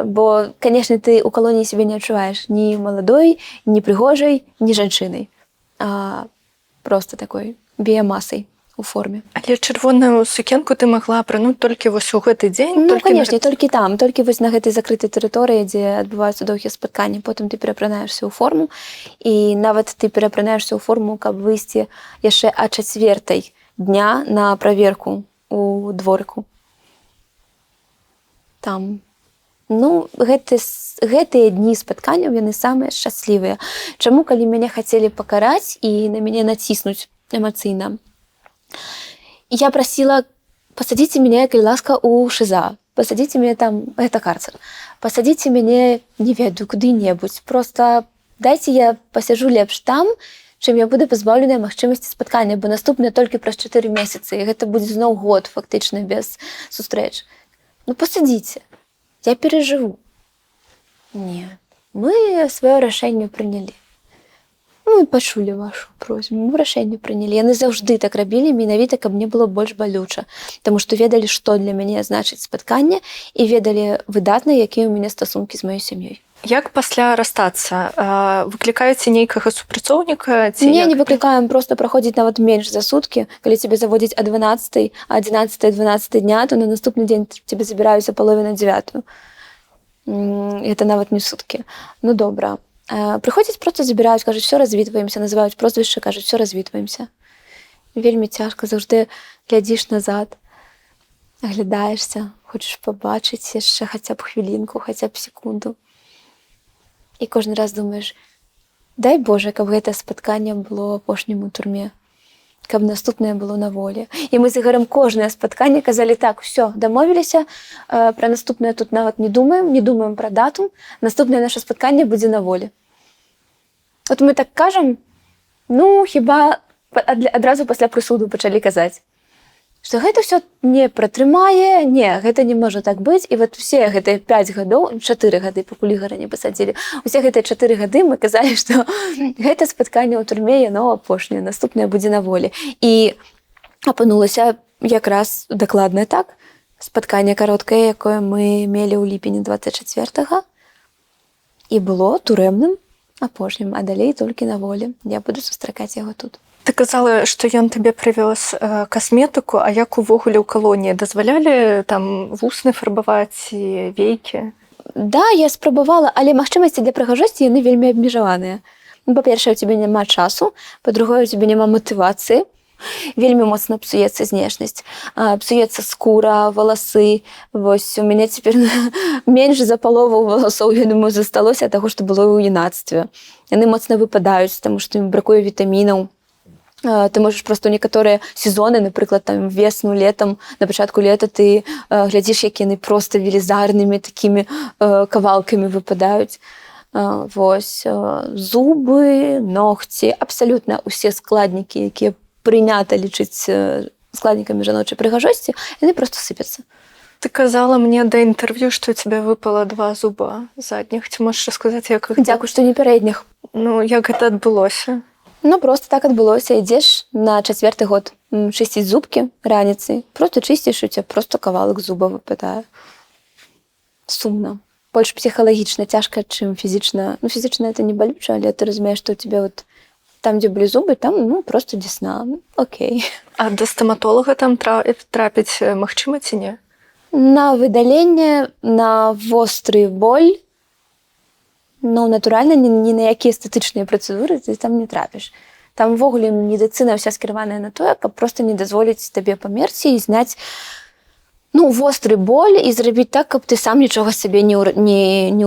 бо, канешне, ты ў калоніі сябе не адчуваеш ні маладой, ні прыгожай, ні жанчынай, а проста такой біямасай у форме. Але чырвоную сукенку ты магла апрануць толькі вось у гэты дзень? Ну, канешне, толькі там, толькі вось на гэтай закрытай тэрыторыі, дзе адбываюцца доўгія спатканні. Потым ты перапранаешся ў форму, і нават ты перапранаешся ў форму, каб выйсці яшчэ а 4 дня на праверку у дворыку. Там. Ну, гэтыя дні спатканняў, яны самыя шчаслівыя. Чаму, калі мяне хацелі пакараць і на мяне націснуць эмацыйна? Я прасіла, пасадзіце мяне, калі ласка, у ШИЗА, пасадзіце мяне там, гэта карцер, пасадзіце мяне, не ведаю, куды-небудзь, просто дайце я пасяджу лепш там, чым я буду пазбаўленая магчымасці спаткання, бо наступнае толькі праз 4 месяцы, і гэта будзе зноў год, фактычна, без сустрэч. Ну, пасадзіце, я перажыву. Не, мы сваё рашэнне прынялі. Ну, і пачулі вашу просьбу, мы рашэнне прынялі. Яны заўжды так рабілі, менавіта, каб мне было больш балюча, таму што ведалі, што для мяне значыць спатканне, і ведалі выдатна, якія ў мяне стасункі з маёй сям'ёй. Як пасля расстацца? Выклікаеце нейкага супрацоўніка? Не выклікаем, просто праходзіць нават менш за суткі. Калі цябе заводзяць о 12, 11, 12 дня, то на наступны дзень цябе забіраюць о 8:30. Это нават не суткі. Ну, добра. Прыходзяць, просто забіраюць, кажуць, все развітваемся, называюць прозвішча, кажуць, все развітваемся. Вельмі цяжка, заўжды глядзіш назад, аглядаешся, хочаш пабачыць яшчэ хаця б хвілінку, хаця б секунду. І кожны раз думаеш, дай Боже, каб гэта спатканне было апошнім у турме, каб наступнае было на волі. І мы з Ігарам кожнае спатканне казалі так, все, дамовіліся, пра наступнае тут нават не думаем пра дату, наступнае наша спатканне будзе на волі. От мы так кажам, ну, хіба адразу пасля прысуду пачалі казаць, што гэта ўсё не пратрымае, не, гэта не можа так быць. І вот все гэтыя 5 гадоў, 4 гады, пакуль Ігара не пасадзілі, усе гэтыя 4 гады мы казалі, што гэта спатканне ў турме, яно апошняе, наступнае будзе на волі. І апынулася якраз дакладна так. Спатканне кароткае, якое мы мелі ў ліпені 24-го, і было турэмным апошнім, а далей толькі на волі. Я буду сустракаць яго тут. Ты казала, што ён табе прывёз касметыку, а як увогуле ў калоніі? Дазвалялі там вусны фарбаваць і вейкі? Да, я спрабавала, але магчымасці для прыгажосці яны вельмі абмежаваныя. Па-першае, у цябе няма часу, па-другое, у цябе няма матывацыі. Вельмі моцна псуецца знешнасць, псуецца скура, валасы. Вось у мяне цяпер менш за палову валасоў, я думаю, засталося ад таго, што было ў юнацтве. Яны моцна выпадаюць, таму што ім бракуе вітамінаў. Ты можаш проста ў некаторыя сезоны, напрыклад, там весну, летам, на пачатку лета ты глядзіш, як яны проста велізарнымі такімі кавалкамі выпадаюць. Вось, зубы, ногці, абсалютна ўсе складнікі, якія прынята лічыць складнікамі жаночай прыгажосці, яны проста сыпяцца. Ты казала мне да інтэрв'ю, што у цябе выпала 2 зуба задніх. Ці можаш расказаць, як іх... Дзякуй, што не пярэдніх. Ну, як гэта адбылося? Ну, просто так адбылося. Ідзеш на 4-й год чысціць зубкі раніцай. Просто чысціш, у цябе просто кавалак зуба выпадае. Сумна. Больш псіхалагічна цяжка, чым фізічна. Ну, фізічна это не балюча, але ты разумееш, што у цябе вот там, дзе былі зубы, там, ну, просто дзесна. Ну, окей. А да стаматолага там трапіць магчыма ці не? На выдаленне, на востры боль, ну, натуральна, ні на якія эстэтычныя працэдуры ты там не трапіш. Там увогуле медыцына ўся скіраваная на тое, каб проста не дазволіць табе памерці і зняць, ну, востры боль і зрабіць так, каб ты сам нічога сабе не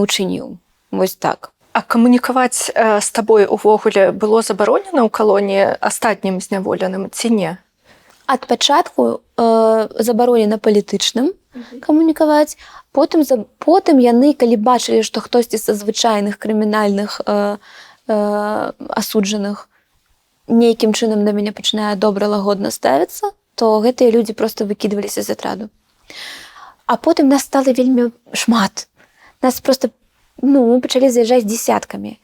ўчыніў. Вось так. А камунікаваць з табой увогуле было забаронена ў калоніі астатнім зняволеным ці не? Ад пачатку забаронена палітычным камунікаваць. Потым яны, калі бачылі, што хтосьці са звычайных крымінальных асуджаных нейкім чынам на мяне пачынае добра лагодна ставіцца, то гэтыя людзі проста выкідваліся з атраду. А потым нас стала вельмі шмат. Нас проста, ну, мы пачалі заязджаць дзесяткамі.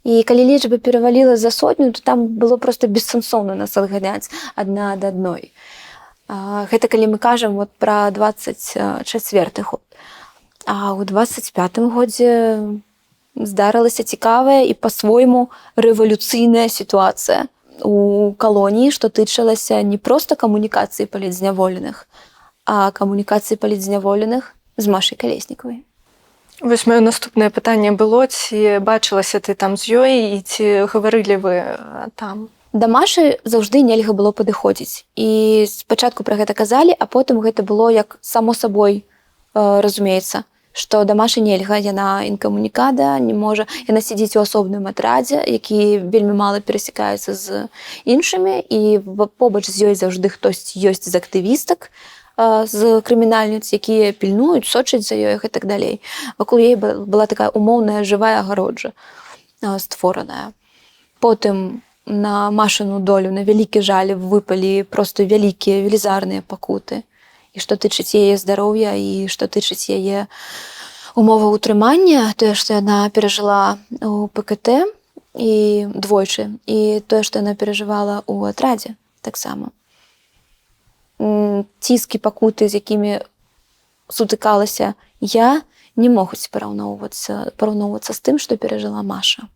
І калі лічба пераваліла за 100, то там было проста бессэнсоўна нас адганяць адна ад адной. Гэта калі мы кажам вот пра 24-й год. А ў 25-м годзе здарылася цікавая і па-свойму рэвалюцыйная сітуацыя у калоніі, што тычылася не проста камунікацыі палітзняволеных, а камунікацыі палітзняволеных з Машай Калеснікавай. Вось маё наступнае пытанне было, ці бачылася ты там з ёй і ці гаварылі вы там? Да Машы заўжды нельга было падыходзіць. І спачатку пра гэта казалі, а потым гэта было як само сабой разумеецца, што да Машы нельга, яна інкамунікада, не можа. Яна сядзіць у асобным атрадзе, які вельмі мала перасякаецца з іншымі, і побач з ёй заўжды хтось ёсць з актывістак, з крымінальніц, якія пільнуюць, сочаць за ёй і так далей. Вакол яе была такая умоўная жывая агароджа створаная. Потым на Машину долю, на вялікі жаль выпалі проста вялікія велізарныя пакуты. І што тычыць яе здароўя, і што тычыць яе умоваў утрымання, тое, што яна перажыла у ПКТ і двойчы, і тое, што яна перажывала ў атрадзе таксама. Ціскі, пакуты, з якімі сутыкалася я, не могуць параўноўвацца з тым, што перажыла Маша.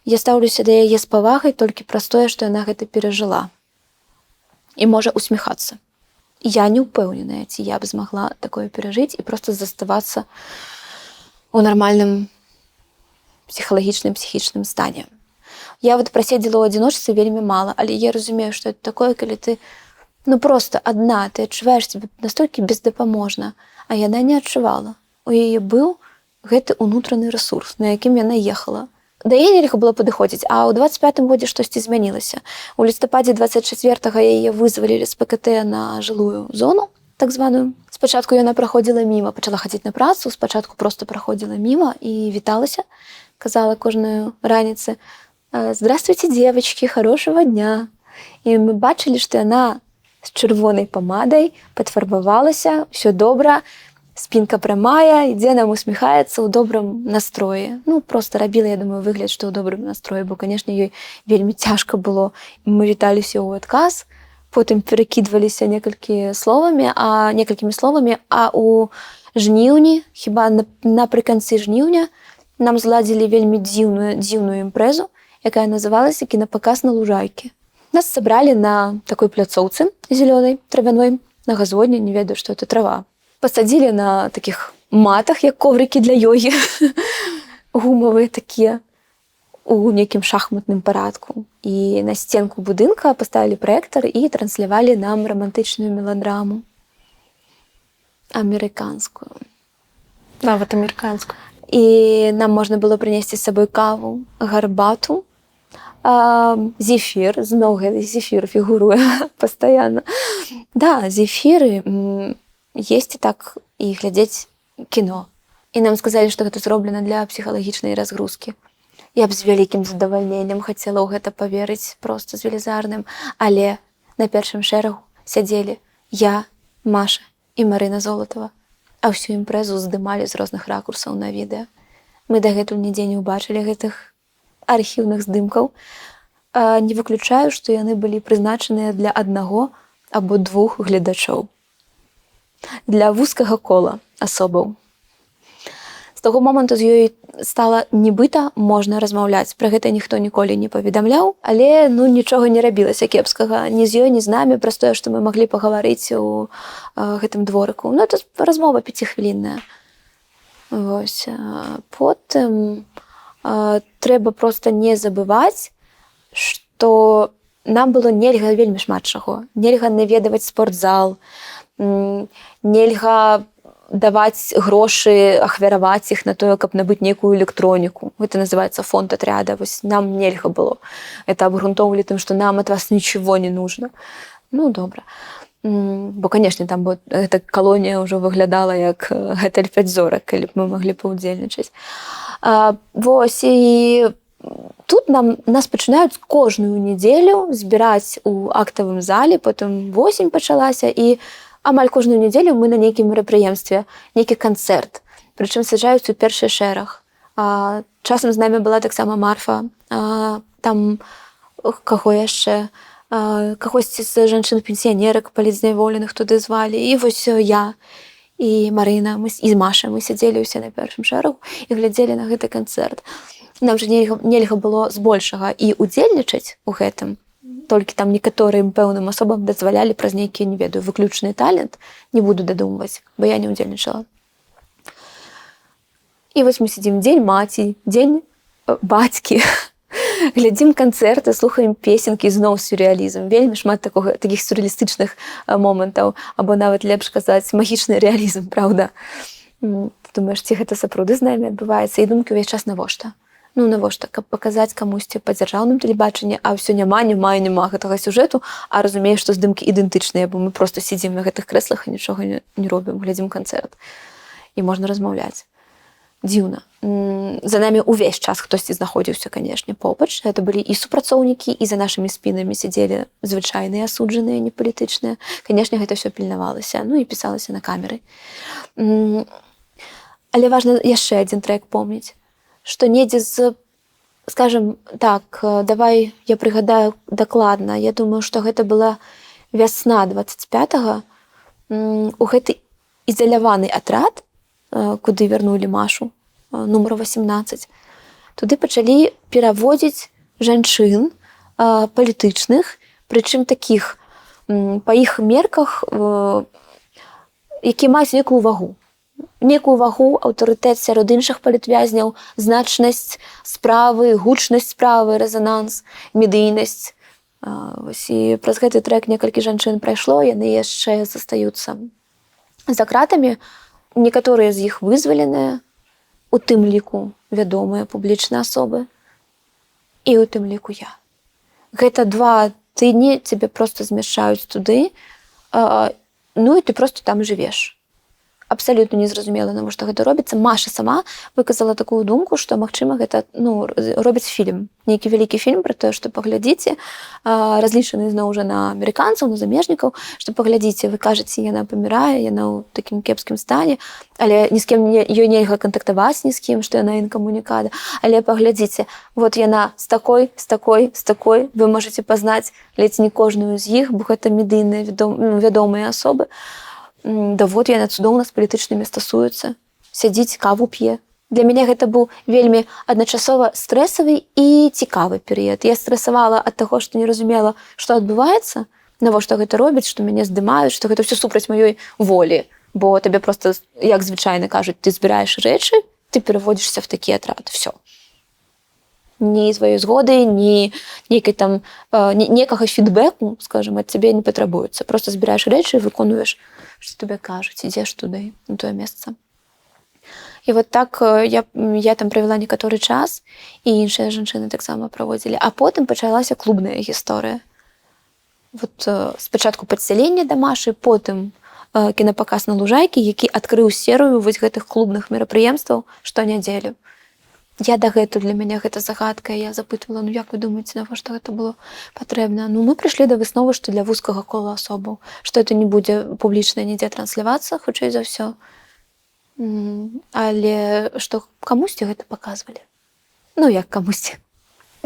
Я стаўлюся да яе з павагай толькі праз тое, што яна гэта перажыла. І можа усміхацца. Я не ўпэўненая, ці я б змагла такое перажыць і проста заставацца ў нармальным псіхалагічным, псіхічным стане. Я праседзела ў адзіночцы вельмі мала, але я разумею, што это такое, калі ты проста адна, ты адчуваеш сябе настолькі бездапаможна, а яна не адчувала. У яе быў гэты ўнутраны рэсурс, на якім яна ехала. Да яе нельга было падыходзіць, а ў 25-м годзе штосьці змянілася. У лістападзе 24-го яе вызвалілі з ПКТ на жылую зону, так званую. Спачатку яна праходзіла міма, пачала хадзіць на працу, спачатку проста праходзіла міма і віталася, казала кожную раніцы: «Здравствуйте, девочки, хорошего дня». І мы бачылі, што яна з чырвонай памадай падфарбавалася, ўсё добра, спінка прамая, ідзе нам усміхаецца ў добрым настроі. Просто рабіла, я думаю, выгляд, што ў добрым настроі, бо, канешне, ёй вельмі цяжка было. Мы віталіся ў адказ, потым перакідваліся некалькімі словамі, а ў жніўні, хіба напрыканцы жніўня, нам зладзілі вельмі дзіўную імпрэзу, якая называлася «Кінапаказ на лужайкі». Нас сабралі на такой пляцоўцы зелёнай, травяной, на газоне, не ведаю, што это трава. Пасадзілі на такіх матах, як коврыкі для йогі, гумавыя такія, у нейкім шахматным парадку. І на сценку будынка паставілі праектар і транслявалі нам рамантычную меладраму. Амерыканскую. Нават амерыканскую. І нам можна было прынесці з сабой каву, гарбату, зефір, зноў гэты зефір фігуруе пастаянна. Да, зефіры, есці так і глядзець кіно. І нам сказалі, што гэта зроблена для псіхалагічнай разгрузкі. Я б з вялікім задавальненнем хацела ў гэта паверыць, проста з велізарным. Але на першым шэрагу сядзелі я, Маша і Марына Золатава. А ўсю імпрэзу здымалі з розных ракурсаў на відэа. Мы дагэтуль нідзе не ўбачылі гэтых архіўных здымкаў. Не выключаю, што яны былі прызначаныя для аднаго або двух гледачоў. Для вузкага кола асобаў. З таго моманту з ёй стала нібыта можна размаўляць. Пра гэта ніхто ніколі не паведамляў, але нічога не рабілася кепскага ні з ёй, ні з намі, праз тое, што мы маглі пагаварыць у гэтым дворыку. Это размова 5-хвілінная. Вось. Потым трэба проста не забываць, што нам было нельга вельмі шмат чаго. Нельга наведаваць спортзал, нельга даваць грошы, ахвяраваць іх на тое, каб набыць нейкую электроніку. Гэта называецца фонд атряда. Вось нам нельга было. Это абгрунтоўвалі тым, што нам ад вас нічого не нужно. Добра. Бо, канешне, там эта калонія ўжо выглядала як гатэль 5 зорак, калі б мы маглі паўдзельнічаць. Вось, і тут нас пачынаюць кожную нядзелю збіраць у актавым зале, потым восень пачалася, і амаль кожную нядзелю мы на нейкім мерапрыемстве, нейкі канцэрт. Прычым саджаюць у першы шэраг. Часам з намі была таксама Марфа, там каго яшчэ, кагосьці з жанчын-пенсіянерак палітзняволеных туды звалі. І вось я і Марына, і Маша, мы сядзелі ўсе на першым шэрагу і глядзелі на гэты канцэрт. Нам жа нельга было збольшага і удзельнічаць у гэтым. Толькі там некаторым пэўным асобам дазвалялі праз нейкі, не ведаю, выключны талент. Не буду дадумваць, бо я не удзельнічала. І вось мы сидзім дзень маці, дзень бацькі, глядзім канцэрты, слухаем песенкі, зноў сюррэалізм. Вельмі шмат такіх сюррэалістычных момантаў, або нават лепш казаць магічны рэалізм, праўда? Ты думаеш, ці гэта сапраўды з намі адбываецца? І думкі ўвесь час навошта? Ну, навошта, каб паказаць камусьці па дзяржаўным тэлебачанні, а ўсё няма гэтага сюжэту, а разумееш, што здымкі ідэнтычныя, бо мы проста сидзім на гэтых крэслах і нічога не робім, глядзім канцэрт. І можна размаўляць. Дзіўна. За намі ўвесь час хтосьці знаходзіўся, канешне, побач. Гэта былі і супрацоўнікі, і за нашымі спінамі сядзелі звычайныя асуджаныя, не палітычныя. Канешне, гэта ўсё пільнавалася, ну і пісалася на камеры. Але важна яшчэ адзін трэк помніць, што недзе з, скажем так, давай я прыгадаю дакладна, я думаю, што гэта была вясна 25-го, у гэты ізаляваны атрад, куды вярнулі Машу, нумар 18, туды пачалі пераводзіць жанчын палітычных, прычым такіх, па іх мерках, якія маюць некую вагу. Некую вагу, аўтарытэт сярод іншых палітвязняў, значнасць справы, гучнасць справы, рэзананс, медыйнасць. І праз гэты трэк некалькі жанчын прайшло, яны яшчэ застаюцца за кратамі. Некаторыя з іх вызваленыя, у тым ліку вядомыя публічныя асобы, і у тым ліку я. Гэта 2 тыдні цябе проста змяшчаюць туды, ну і ты проста там жывеш. Абсалютна незразумела, навошта гэта робіцца. Маша сама выказала такую думку, што, магчыма, гэта робіць фільм. Нейкі вялікі фільм пра тое, што паглядзіце, разлічаны зноў жа на амерыканцаў, на замежнікаў, што паглядзіце, вы кажаце, яна памірае, яна ў такім кепскім стане, але ні з кім ёй нельга кантактаваць, ні з кім, што яна інкамунікада. Але паглядзіце, вот яна з такой, вы можаце пазнаць ледзь не кожную з іх, бо гэта медыйныя вядомыя асобы. Да вот яна цудоўна з палітычнымі стасуецца, сядзіць, каву п'е. Для мяне гэта быў вельмі адначасова стрэсавы і цікавы перыяд. Я стрэсавала ад таго, што не разумела, што адбываецца, навошта гэта робіць, што мяне здымаюць, што гэта ўсё супраць маёй волі. Бо табе проста, як звычайна кажуць, ты збіраеш рэчы, ты пераводзішся в такі атрад. Всё. Ні сваёй згоды, ні нейкай там, некага фідбэку, скажем, ад цябе не патрабуецца. Проста збіраеш рэчы і выконуеш, што тебе кажуць, ідзеш туды, на тое месца. І вот так я там правяла некаторы час, і іншыя жанчыны таксама праводзілі. А потым пачалася клубная гісторыя. Вот спачатку падсяленне да Машы, потым кінапаказ на Лужайкі, які адкрыў серыю вось гэтых клубных мерапрыемстваў штонядзелю. Я дагэтуль, для мяне гэта загадка, я запытвала, ну як вы думаеце, навошта гэта было патрэбна? Ну мы прыйшлі да высновы, што для вузкага кола асобаў, што это не будзе публічна нідзе транслявацца, хутчэй за ўсё. Але што камусьці гэта паказвалі. Ну як камусьці.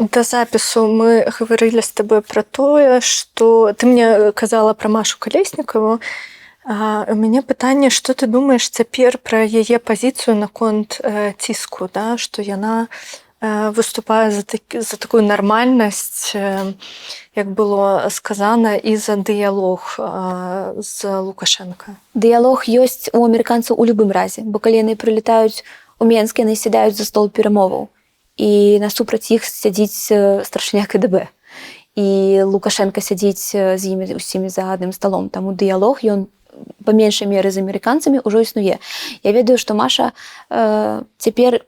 До запісу мы гаварылі з табой пра тое, што ты мне казала пра Машу Калеснікаву. У мяне пытанне, што ты думаеш цяпер пра яе пазіцыю наконт ціску, да? Што яна выступае за такую нармальнасць, як было сказана, і за дыялог з Лукашенко. Дыялог ёсць у амерыканцаў у любым разе, бо калі яны прылетаюць у Менск, яны сядаюць за стол перамоваў, і насупраць іх сядзіць старшыня КДБ. І Лукашенко сядзіць з імі усімі за адным сталом. Таму дыялог, ён па меншай меры з амерыканцамі ўжо існуе. Я ведаю, што Маша цяпер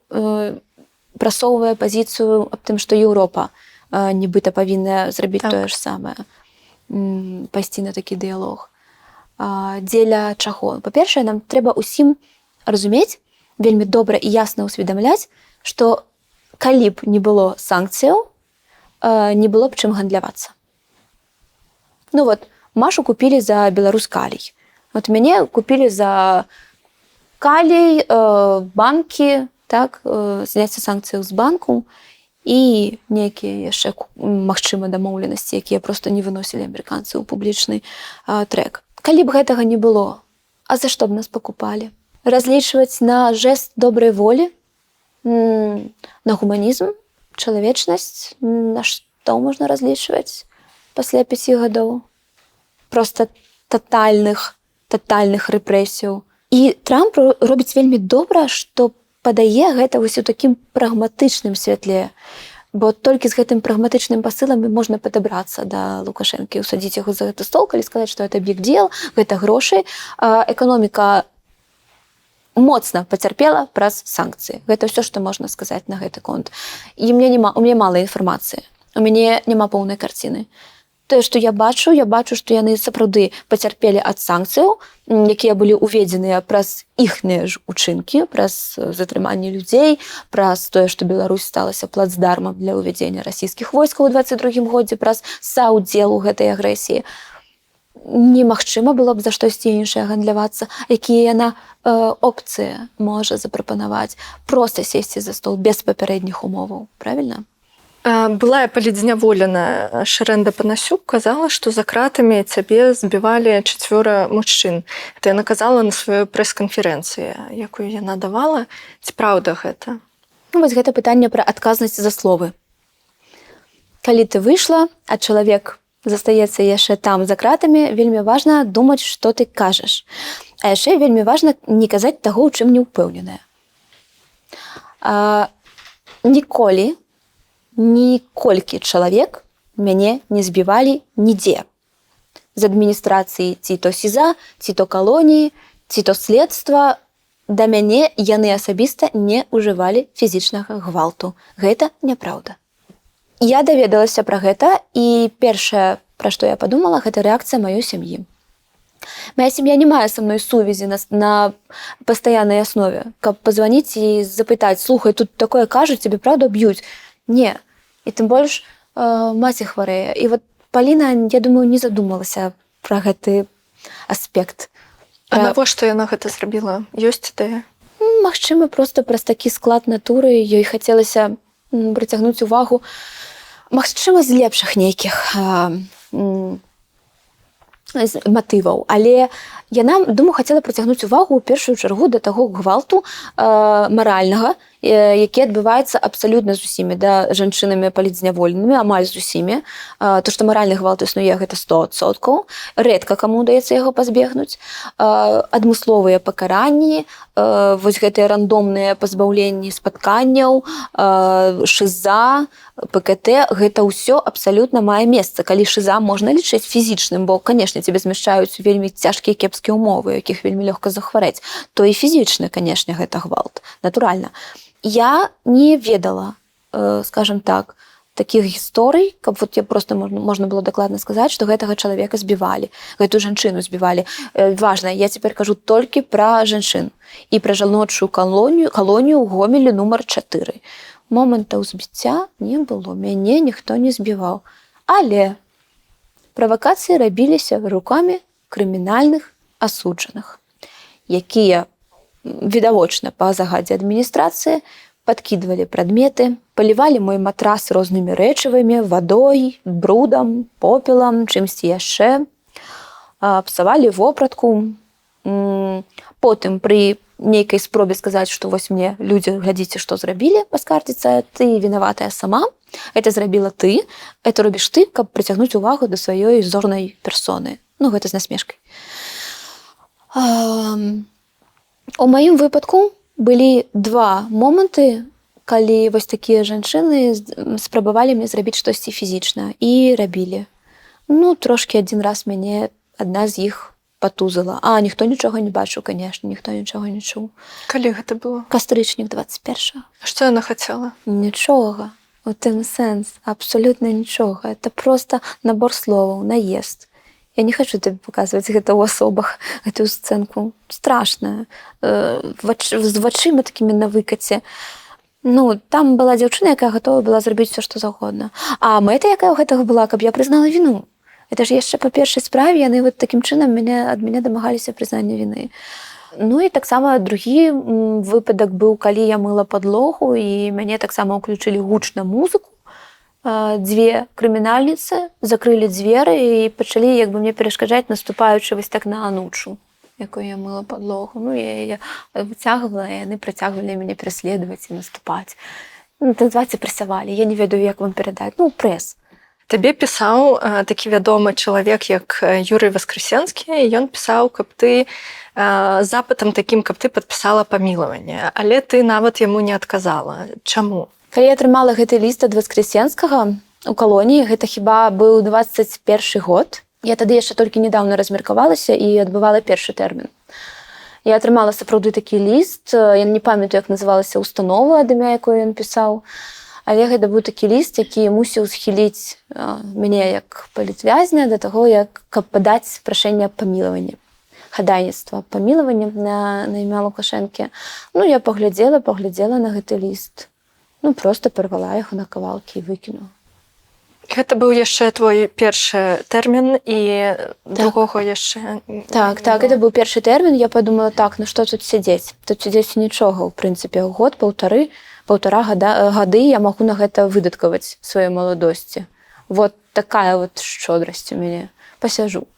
прасоўвае пазіцыю аб тым, што Еўропа нібыта павінна зрабіць тое ж самае, пайсці на такі дыялог. Дзеля чаго? Па-першае, нам трэба ўсім разумець, вельмі добра і ясна ўсведамляць, што калі б не было санкцыяў, не было б чым гандлявацца. Ну вот, Машу купілі за Беларусь калій. Вот мяне купілі за калій, банкі, так, зняцце санкцыяў з банку і нейкія яшчэ, магчыма, дамоўленасці, якія проста не выносілі амерыканцы ў публічны трэк. Калі б гэтага не было, а за што б нас пакупалі? Разлічваць на жэст добрай волі, на гуманізм, чалавечнасць, на што можна разлічваць пасля 5 гадоў? Проста татальных рэпрэсіяў. І Трамп робіць вельмі добра, што падае гэта вось у такім прагматычным святле. Бо толькі з гэтым прагматычным пасылам можна падабрацца да Лукашэнкі, усадзіць яго за гэты стол, калі сказаць, што гэта big deal, гэта грошы. Эканоміка моцна пацярпела праз санкцыі. Гэта ўсё, што можна сказаць на гэты конт. І у мяне мала інфармацыі. У мяне няма поўнай карціны. Тое, што я бачу, што яны сапраўды пацярпелі ад санкцыяў, якія былі ўведзеныя праз іхныя ж учынкі, праз затрыманне людзей, праз тое, што Беларусь сталася плацдармам для ўвядзення расійскіх войскаў у 22 годзе, праз саўдзел у гэтай агрэсіі. Немагчыма было б за штосьці іншае гандлявацца, якія яна опцыі можа запрапанаваць. Проста сесці за стол без папярэдніх умоваў, правільна? Былая палітзняволеная Шэрэнда Панасюк казала, што за кратамі цябе збівалі 4 мужчын. Гэта яна казала на сваёй прэс-канферэнцыі, якую яна давала. Ці праўда гэта? Вось гэта пытанне пра адказнасць за словы. Калі ты выйшла, а чалавек застаецца яшчэ там за кратамі, вельмі важна думаць, што ты кажаш. А яшчэ вельмі важна не казаць таго, у чым не ўпэўненая. Ніколькі чалавек мяне не збівалі нідзе. З адміністрацыі ці то СІЗА, ці то калоніі, ці то следства, да мяне яны асабіста не ўжывалі фізічнага гвалту. Гэта няпраўда. Я даведалася пра гэта, і першае, пра што я падумала, гэта рэакцыя маёй сям'і. Моя сям'я не мае са мной сувязі на пастаяннай аснове, каб пазваніць і запытаць: слухай, тут такое кажуць, цябе праўда б'юць? Не. І тым больш маці хварэе. І вот Паліна, я думаю, не задумалася пра гэты аспект. А навошта яна гэта зрабіла? Ёсць ідэя? Магчыма, проста праз такі склад натуры ёй хацелася прыцягнуць увагу, магчыма, з лепшых нейкіх матываў. Але яна, думаю, хацела прыцягнуць увагу ў першую чаргу да таго гвалту маральнага, які адбываецца абсалютна з усімі, да жанчынамі палітзняволенымі, амаль з усімі. То, што маральны гвалт існуе, гэта 100%. Рэдка каму удаецца яго пазбегнуць. Адмысловыя пакаранні, вось гэтыя рандомныя пазбаўленні спатканняў, шыза, ПКТ, гэта ўсё абсалютна мае месца. Калі шыза можна лічыць фізічным, бо, канешне, цябе змяшчаюць вельмі цяжкія кепскія ўмовы, якіх вельмі лёгка захварэць, то і фізічны, канешне, гэта гвалт. Натуральна. Я не ведала, скажем так, такіх гісторый, каб вот я просто можна было дакладна сказаць, што гэтага чалавека збівалі, гэтую жанчыну збівалі. Важна, я цяпер кажу толькі пра жанчын і пра жаночую калонію ў Гомелі нумар 4. Момантаў збіцця не было, мяне ніхто не збіваў. Але правакацыі рабіліся рукамі крымінальных асуджаных, якія відавочна па загадзе адміністрацыі падкідвалі прадметы, палівалі мой матрас рознымі рэчывамі, вадой, брудам, попелам, чымсьці яшчэ, псавалі вопратку. Потым пры нейкай спробе сказаць, што вось мне людзі, глядзіце, што зрабілі, паскардзіцца: ты вінаватая сама, это зрабіла ты, это робіш ты, каб прыцягнуць увагу да сваёй зорнай персоны. Ну, гэта з насмешкай. У маім выпадку былі 2 моманты, калі вось такія жанчыны спрабавалі мне зрабіць штосьці фізічна і рабілі. Ну, трошкі адзін раз мяне адна з іх патузала. Ніхто нічога не бачыў, канешне, ніхто нічога не чуў. Калі гэта было? Кастрычнік 21. А што яна хацела? Нічога. У тым сэнс. Абсалютна нічога. Это проста набор словаў, наезд. Я не хочу табе паказваць гэта ў асобах, гэтую сцэнку. Страшная. З вачыма такімі на выкаце. Ну, там была дзяўчына, якая гатова была зрабіць все, што заўгодна. А мэта, якая ў гэтага была, каб я прызнала віну. Это ж яшчэ па першай справе яны вот такім чынам ад мяне дамагаліся прызнання віны. Ну і таксама другі выпадак быў, калі я мыла падлогу, і мяне таксама ўключылі гучна музыку. 2 крымінальніцы закрылі дзверы і пачалі як бы мне перашкаджаць, наступаючы вось так на анучу, якую я мыла падлогу. Ну, я выцягвала, і яны працягвалі мяне пераследаваць і наступаць. Ну, так зваці прэсавалі. Я не ведаю, як вам перадаць. Ну, прэс. Табе пісаў такі вядомы чалавек, як Юрый Воскресенскі, і ён пісаў, каб ты запытам такім, каб ты падпісала памілаванне, але ты нават яму не адказала. Чаму? Калі я атрымала гэты ліст ад Воскресенскага у калоніі, гэта хіба быў 21 год. Я тады яшчэ толькі нядаўна размеркавалася і адбывала першы тэрмін. Я атрымала сапраўды такі ліст. Я не памятаю, як называлася установа, ад імя якой ён пісаў. Але гэта быў такі ліст, які мусіў схіліць мяне як палітвязня да таго, каб падаць прашэнне аб памілаванні. Хадайніцтва аб памілаванні на імя Лукашэнкі. Я паглядзела на гэты ліст. Просто парвала яго на кавалкі і выкінула. Гэта быў яшчэ твой першы тэрмін і другога яшчэ... Так, гэта быў першы тэрмін. Я падумала, што тут сядзець? Тут сядзець нічога, ў прынцыпе. Год, паўтара гады я магу на гэта выдаткаваць сваёй маладосці. Вот такая шчодрасць у мяне. Пасяжу.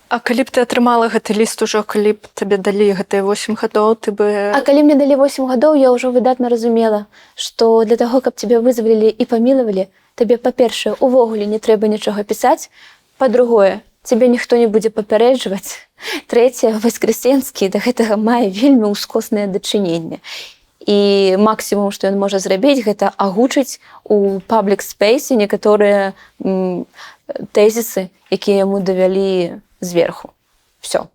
А калі б ты атрымала гэты ліст ужо, калі б табе далі гэтыя 8 гадоў, ты бы... А калі мне далі 8 гадоў, я ўжо выдатна разумела, што для таго, каб цябе вызвалілі і памілавалі, табе, па-першае, увогуле не трэба нічога пісаць. Па-другое, цябе ніхто не будзе папярэджваць. Трэцяе, Васкрасенскі да гэтага мае вельмі ўскоснае дачыненне. І максімум, што ён можа зрабіць, гэта агучыць у паблік спейсе некаторыя тэзісы, якія яму давялі зверху. Всё.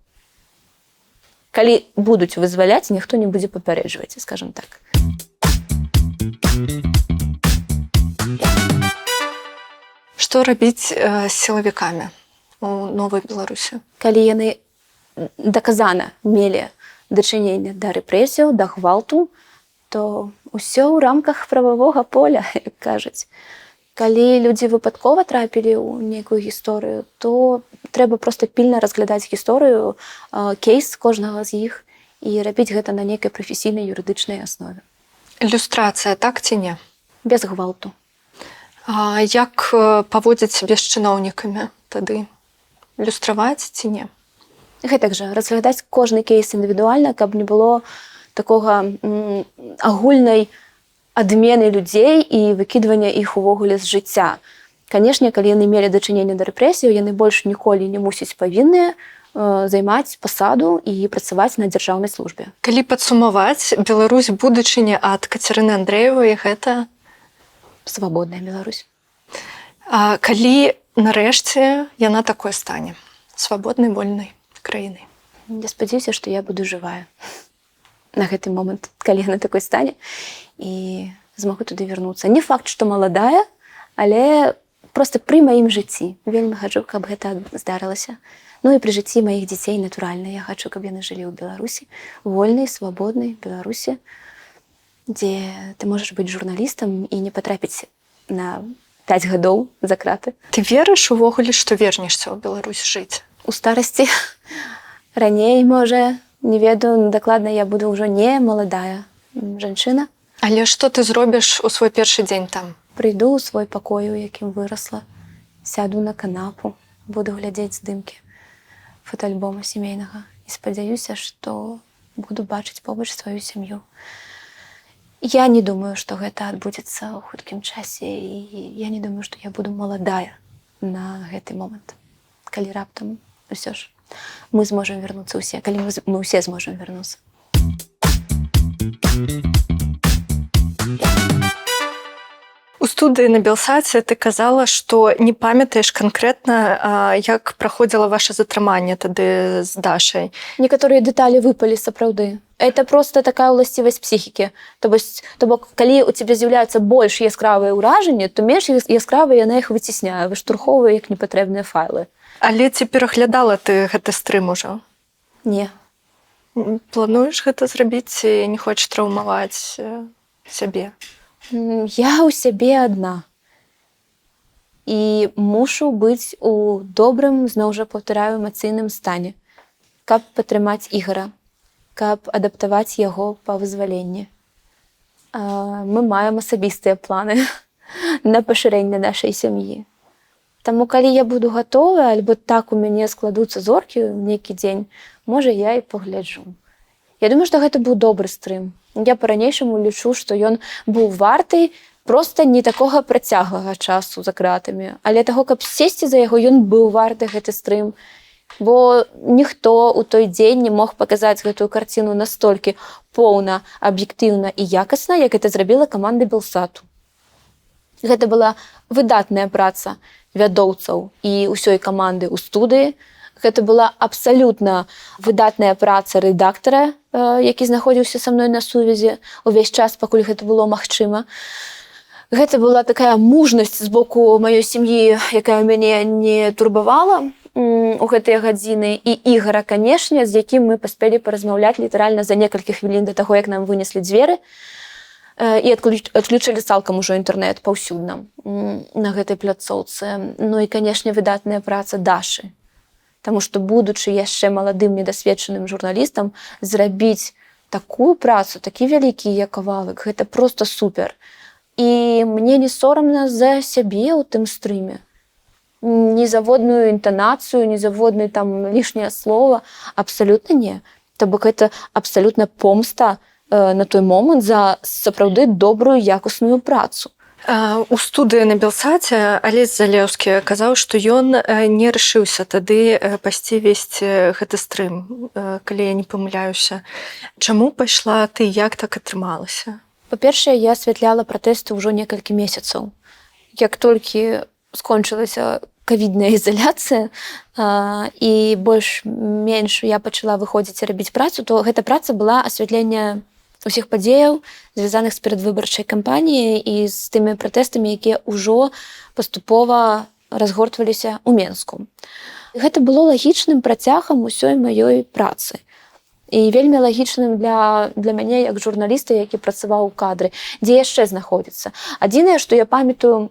Калі будуць вызваляць, ніхто не будзе папярэджваць, скажам так. Што рабіць з сілавікамі у Новай Беларусі? Калі яны даказана мелі дачыненне да рэпрэсіяў, да гвалту, то ўсё ў рамках прававога поля, як кажуць. Калі людзі выпадкова трапілі ў нейкую гісторыю, то трэба проста пільна разглядаць гісторыю, кейс кожнага з іх і рабіць гэта на нейкай прафесійнай юрыдычнай аснове. Ілюстрацыя, так ці не? Без гвалту. А як паводзіць сябе з чыноўнікамі тады? Ілюстраваць ці не? Гэтак жа, разглядаць кожны кейс індывідуальна, каб не было такога агульнай адмены людзей і выкідвання іх увогуле з жыцця. Канешне, калі яны мелі дачыненне да рэпрэсіяў, яны больш ніколі не мусяць павінныя займаць пасаду і працаваць на дзяржаўнай службе. Калі падсумаваць, Беларусь будучыні ад Кацярыны Андрэевай гэта свабодная Беларусь. А калі нарэшце яна такой стане? Свабоднай, вольнай краінай. Я спадзяюся, што я буду жывая на гэты момант, калі яна такой стане, і змагу туды вярнуцца. Не факт, што маладая, але проста пры маім жыцці. Вельмі хачу, каб гэта здарылася. І пры жыцці маіх дзяцей, натуральна, я хачу, каб яны жылі ў Беларусі, вольнай, свабоднай Беларусі, дзе ты можаш быць журналістам і не патрапіць на 5 гадоў за краты. Ты верыш увогуле, што вернешся ў Беларусь жыць? У старасці. Раней, можа, не ведаю, дакладна я буду ўжо не маладая жанчына. Але што ты зробіш у свой першы дзень там? Прыйду ў свой пакой, у якім вырасла, сяду на канапу, буду глядзець здымкі фотоальбома сямейнага і спадзяюся, што буду бачыць побач сваю сям'ю. Я не думаю, што гэта адбудзецца ў хуткім часе, і я не думаю, што я буду маладая на гэты момант. Калі раптам, ўсё ж, мы зможам вярнуцца ўсе, калі мы ўсе зможам вярнуцца. У студыі на Белсаце ты казала, што не памятаеш канкрэтна, як праходзіла ваша затрыманне тады з Дашай. Некаторыя дэталі выпалі сапраўды. Это просто такая ўласцівасць псіхікі. То бок, калі у цябе з'яўляюцца больш яскравыя ўражанні, то менш яскравыя яна іх выцісняе, выштурхоўвае як непатрэбныя файлы. Але ці пераглядала ты гэты стрым ужо? Не. Плануеш гэта зрабіць ці не хочаш траўмаваць сябе? Я ў сябе адна. І мушу быць у добрым, зноў жа паўтараю, эмацыйным стане, каб падтрымаць Ігара, каб адаптаваць яго па вызваленні. Мы маем асабістыя планы на пашырэнне нашай сям'і. Таму, калі я буду гатовая, альбо так у мяне складуцца зоркі ў нейкі дзень, можа, я і пагляджу. Я думаю, што гэта быў добры стрым. Я па-ранейшаму лічу, што ён быў варты проста не такога працяглага часу за кратамі, але таго, каб сесці за яго, ён быў варты гэты стрым. Бо ніхто ў той дзень не мог паказаць гэтую карціну настолькі поўна, аб'ектыўна і якасна, як гэта зрабіла каманда Белсату. Гэта была выдатная праца вядоўцаў і ўсёй каманды ў студыі. Гэта была абсалютна выдатная праца рэдактара, які знаходзіўся са мной на сувязі увесь час, пакуль гэта было магчыма. Гэта была такая мужнасць з боку маёй сям'і, якая мяне не турбавала у гэтыя гадзіны. І Ігара, канешне, з якім мы паспелі паразмаўляць літаральна за некалькі хвілін да таго, як нам вынеслі дзверы і адключылі цалкам ужо інтэрнэт паўсюдна на гэтай пляцоўцы. Ну і, канешне, выдатная праца Дашы. Таму што, будучы яшчэ маладым недасведчаным журналістам, зрабіць такую працу, такі вялікі кавалак, гэта проста супер. І мне не сорамна за сябе ў тым стрыме. Незаводную інтанацыю, незаводны там лішняе слова, абсалютна не. То бок гэта абсалютна помста на той момант за сапраўды добрую якасную працу. У студыі на Белсаце Алесь Залеўскі казаў, што ён не рашыўся тады пайсці весці гэты стрым, калі я не памыляюся. Чаму пайшла ты, як так атрымалася? Па-першае, я асвятляла пратэсты ўжо некалькі месяцаў. Як толькі скончылася ковідная ізаляцыя і больш-менш я пачала выходзіць і рабіць працу, то гэта праца была асвятленне усіх падзеяў, звязаных з перадвыбарчай кампаніяй і з тымі пратэстамі, якія ўжо паступова разгортваліся ў Менску. Гэта было лагічным працягам усёй маёй працы. І вельмі лагічным для мяне як журналіста, які працаваў у кадры, дзе яшчэ знаходзіцца. Адзінае, што я памятаю,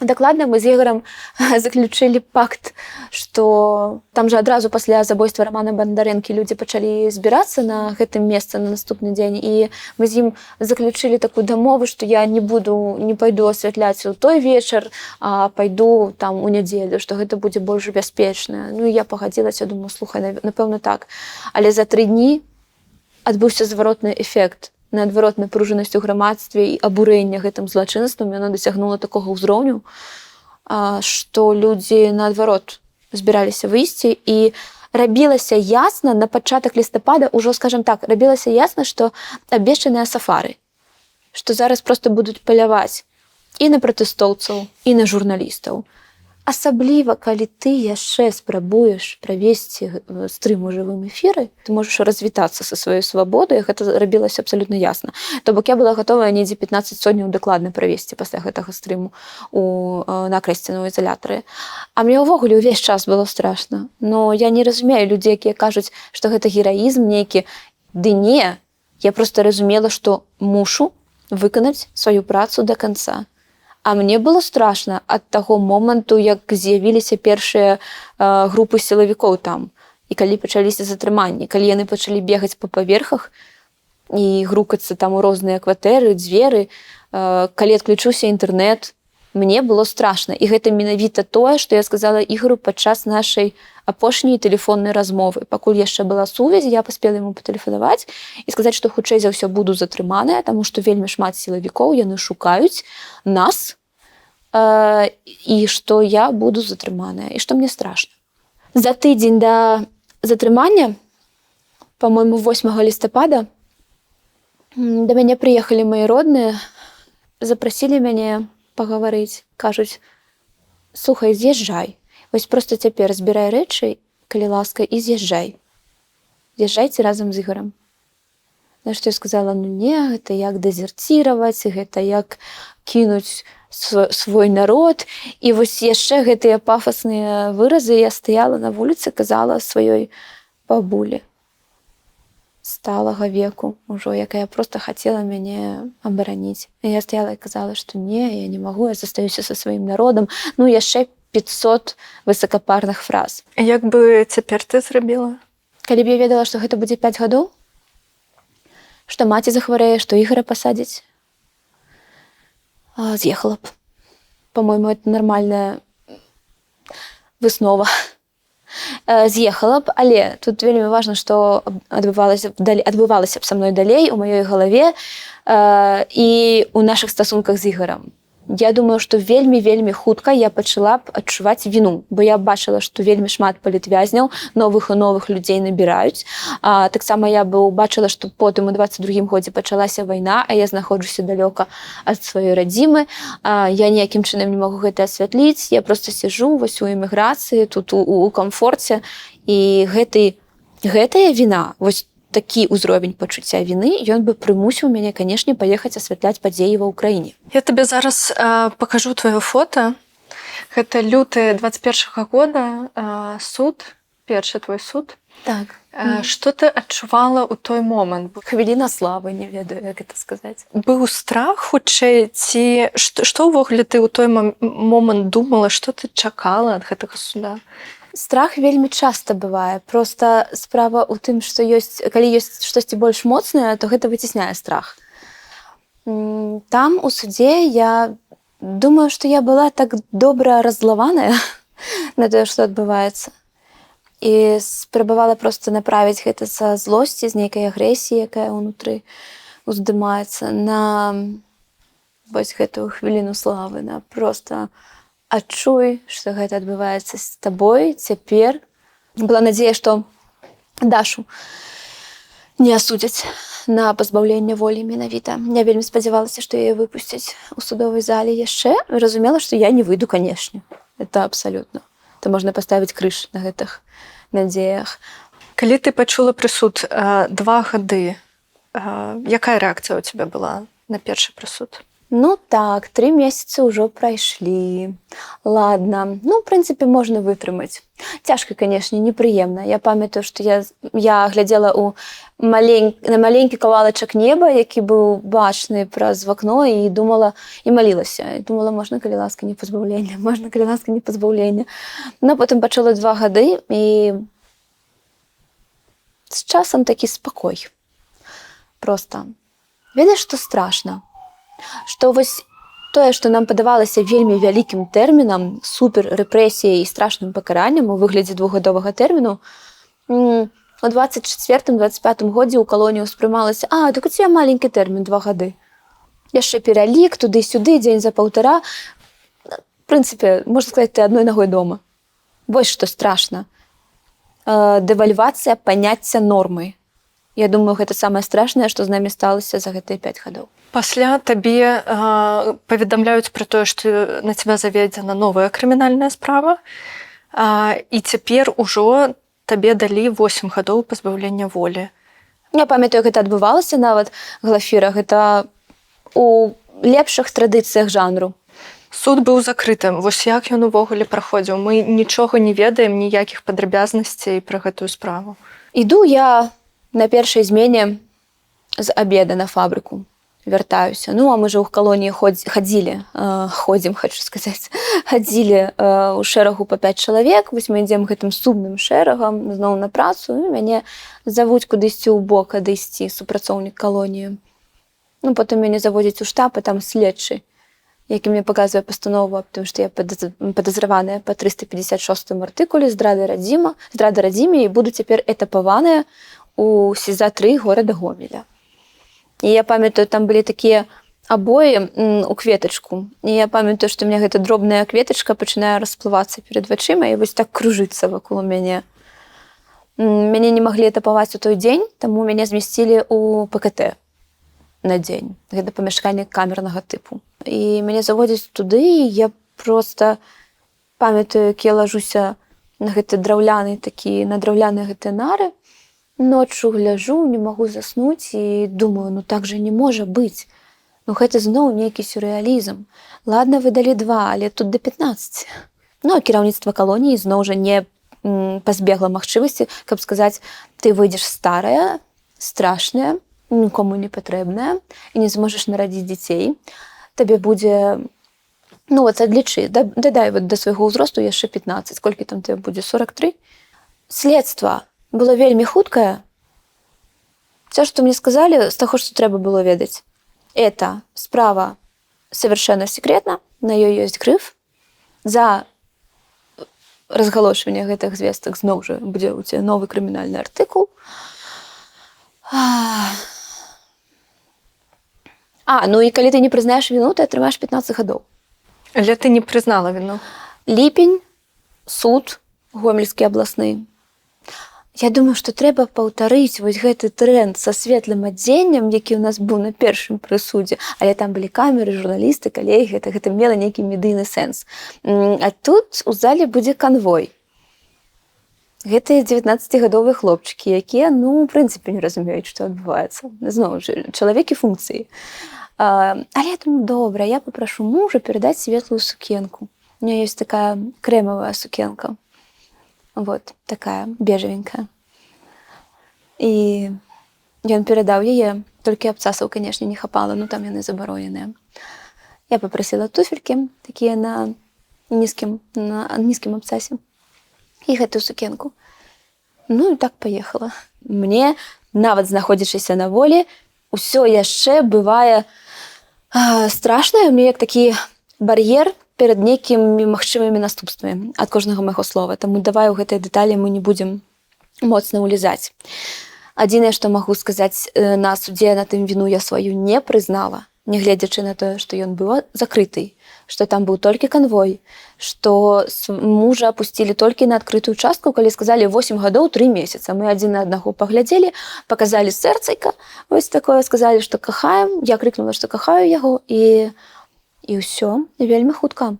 дакладна мы з Ігарам заключылі пакт, што там жа адразу пасля забойства Рамана Бандарэнкі людзі пачалі збірацца на гэтым месцы на наступны дзень, і мы з ім заключылі такую дамову, што я не пайду асвятляць у той вечар, а пайду там у нядзелю, што гэта будзе больш бяспечна. Ну і я пагадзілася, думаю, слухай, напэўна так. Але за 3 дні адбыўся зваротны эфект. Наадварот, напружанасць у грамадстве і абурэнне гэтым злачынствам, яно дасягнула такога ўзроўню, што людзі, наадварот, збіраліся выйсці, і рабілася ясна на пачатак лістапада, ужо, скажам так, рабілася ясна, што абвешчаныя сафары, што зараз проста будуць паляваць і на пратэстоўцаў, і на журналістаў. Асабліва, калі ты яшчэ спрабуеш правесці стрым у жывым эфіры, ты можаш развітацца са сваёй свабодай, гэта рабілася абсалютна ясна. То бок я была гатовая недзе 15 сотняў дакладна правесці пасля гэтага стрыму на крэсцінавай ізалятары. А мне ўвогуле ўвесь час было страшна. Но я не разумею людзей, якія кажуць, што гэта гераізм нейкі. Ды не, я проста разумела, што мушу выканаць сваю працу да канца. А мне было страшна ад таго моманту, як з'явіліся першыя групы сілавікоў там. І калі пачаліся затрыманні, калі яны пачалі бегаць па паверхах і грукацца там у розныя кватэры, дзверы, калі адключыўся інтэрнэт, мне было страшна. І гэта менавіта тое, што я сказала Ігару падчас нашай апошняй тэлефоннай размовы. Пакуль яшчэ была сувязь, я паспела яму патэлефанаваць і сказаць, што хутчэй за ўсё буду затрыманая, таму што вельмі шмат сілавікоў, яны шукаюць нас, і што я буду затрыманая, і што мне страшна. За тыдзень да затрымання, па-мойму, 8 лістапада, да мяне прыехалі мае родныя, запрасілі мяне пагаварыць, кажуць: слухай, з'язджай. Вось проста цяпер збірай рэчы, калі ласка, і з'язджай. З'язджайце разам з Ігарам. На што я сказала: ну не, гэта як дэзерціраваць, гэта як кінуць свой народ. І вось яшчэ гэтыя пафасныя выразы я стаяла на вуліцы, казала сваёй бабулі сталага веку ўжо, якая проста хацела мяне абараніць. І я стаяла і казала, што не, я не магу, я застаюся са сваім народам. Ну, яшчэ 500 высакапарных фраз. Як бы цяпер ты зрабіла? Калі б я ведала, што гэта будзе 5 гадоў, што маці захварэе, што Ігара пасадзяць, з'ехала б. По-мойму, это нармальная выснова. З'ехала б, але тут вельмі важна, што адбывалася б са мной далей у маёй галаве і ў нашых стасунках з Ігарам. Я думаю, што вельмі хутка я пачала б адчуваць віну, бо я бачыла, што вельмі шмат палітвязняў, новых і новых людзей набіраюць. Таксама я бачыла, што потым у 22-м годзе пачалася вайна, а я знаходжуся далёка ад сваёй радзімы. Я ніякім чынам не магу гэта асвятліць. Я проста сижу вось у эміграцыі, тут у камфорце, і гэтая віна, вось такі ўзровень пачуцця віны, ён бы прымусіў мяне, канешне, паехаць асвятляць падзеі ва ўкраіне. Я табе зараз пакажу твоё фота. Гэта люты 21-го года, суд, першы твой суд. Так. Што ты адчувала ў той момант? Хвіліна славы, не ведаю, як гэта сказаць. Быў страх хутчэй, ці што ўвогуле ты ў той момант думала, што ты чакала ад гэтага суда? Страх вельмі часта бывае. Проста справа ў тым, што калі ёсць штосьці больш моцнае, то гэта выцісняе страх. Там у судзе я думаю, што я была так добра раззлаваная на тое, што адбываецца. І спрабавала проста направіць гэта са злосці, з нейкай агрэсіі, якая ўнутры уздымаецца, на вось гэтую хвіліну славы, на проста адчуй, што гэта адбываецца з табой цяпер. Была надзея, што Дашу не асудзяць на пазбаўленне волі менавіта. Я вельмі спадзявалася, што яе выпусцяць у судовай зале яшчэ. Разумела, што я не выйду, канешне. Это абсалютна. То можна паставіць крыж на гэтых надзеях. Калі ты пачула прысуд 2 гады, якая рэакцыя ў цябе была на першы прысуд? Ну так, 3 месяцы ўжо прайшлі. Ладно, ну, в прынцыпе, можна вытрымаць. Цяжка, канешне, непрыемна. Я памятаю, што я глядзела на маленькі кавалачак неба, які быў бачны праз вакно, і думала, і малілася. І думала, можна, калі ласка, не пазбаўлення, можна, калі ласка, не пазбаўлення. Но потым пачала 2 гады, і з часам такі спакой. Проста. Ведаеш, што страшна? Што вось тое, што нам падавалася вельмі вялікім тэрмінам, супер рэпрэсіяй і страшным пакараннем у выглядзе 2-гадовага тэрміну, у 24-25 годзе ў калонію ўспрымалася: так у цябе маленькі тэрмін, 2 гады. Яшчэ пералік, туды-сюды, дзень за паўтара. В прынцыпе, можна сказаць, ты адной нагой дома. Вось што страшна. Дэвальвацыя паняцця нормы. Я думаю, гэта самае страшнае, што з намі сталася за гэтыя 5 гадоў. Пасля табе паведамляюць пра тое, што на цябе заведзена новая крымінальная справа, і цяпер ужо табе далі 8 гадоў пазбаўлення волі. Я памятаю, гэта адбывалася нават, Глафіра, гэта у лепшых традыцыях жанру. Суд быў закрытым. Вось як ён увогуле праходзіў? Мы нічога не ведаем, ніякіх падрабязнасцей пра гэтую справу. Іду я на першай змене з абеда на фабрыку. Вяртаюся. Ну, а мы же ў калоніі хадзілі ў шэрагу па 5 чалавек. Вось мы ідзем гэтым сумным шэрагам зноў на працу, і мяне завуць кудысьці ў бок адысці, супрацоўнік калоніі. Ну, потым мяне заводзяць у штаб, а там следчы, які мне паказвае пастанову, потому што я падазраваная па 356 артыкуле здрады радзіме, і буду цяпер этапаваная у СІЗА-3 горада Гомеля. І я памятаю, там былі такія абоі у кветачку. І я памятаю, што мне гэта дробная кветачка пачынае расплывацца перад вачыма і вось так кружыцца вакол мяне. Мяне не маглі этапаваць у той дзень, таму мяне змясцілі ў ПКТ на дзень. Гэта памяшканне камернага тыпу. І мяне заводзяць туды, і я проста памятаю, як я лажуся на гэты драўляны на драўляныя гэтыя нары. Ноччу гляжу, не магу заснуць і думаю, ну так жа не можа быць. Ну гэта зноў нейкі сюррэалізм. Ладно, вы далі 2, але тут да 15. Ну, а кіраўніцтва калоніі зноў жа не пазбегла магчымасці, каб сказаць, ты выйдзеш старая, страшная, нікому не патрэбная, і не зможаш нарадзіць дзяцей. Табе будзе, ну вот адлічы, дадай вот да свайго ўзросту яшчэ 15. Колькі там тебе будзе? 43? Следства было вельмі хуткае. Все, што мне сказалі, з таго, што трэба было ведаць. Это справа совершенно секретна, на ёй ёсць грыф. За разгалошванне гэтых звестак зноў жа будзе ў цябе новы крымінальны артыкул. Ну і калі ты не прызнаеш віну, ты атрымаеш 15 гадоў. Але ты не прызнала віну. Ліпень, суд гомельскі абласны. Я думаю, што трэба паўтарыць вось гэты тренд са светлым адзеннем, які ў нас быў на першым прысудзе, але там былі камеры, журналісты, калегі, гэта мела нейкі медыйны сэнс. А тут у зале будзе канвой. Гэта 19-гадовыя хлопчыкі, якія, в прынцыпе, не разумеюць, што адбываецца. Зноў жа, чалавекі функцыі. Але я думаю, добра, я папрашу мужа перадаць светлую сукенку. У меня есть такая кремовая сукенка. Вот, такая бежевенькая. І ён перадаў яе, толькі абцасаў, канешне, не хапала, там яны забароненыя. Я папрасіла туфелькі, такія на нізкім абцасе. І гэтую сукенку. І так паехала. Мне, нават знаходзячыся на волі, усё яшчэ бывае страшнае, у мяне як такі бар'ер перад нейкімі магчымымі наступствамі ад кожнага майго слова. Таму давай у гэтыя дэталі мы не будзем моцна ўлізаць. Адзінае, што магу сказаць на судзе, на тым віну я сваю не прызнала, нягледзячы на тое, што ён быў закрыты, што там быў толькі канвой, што мужа апусцілі толькі на адкрытую частку, калі сказалі 8 гадоў 3 месяца. Мы адзін на аднаго паглядзелі, паказалі сэрцайка, вось такое, сказалі, што кахаем, я крыкнула, што кахаю яго, і ўсё, вельмі хутка.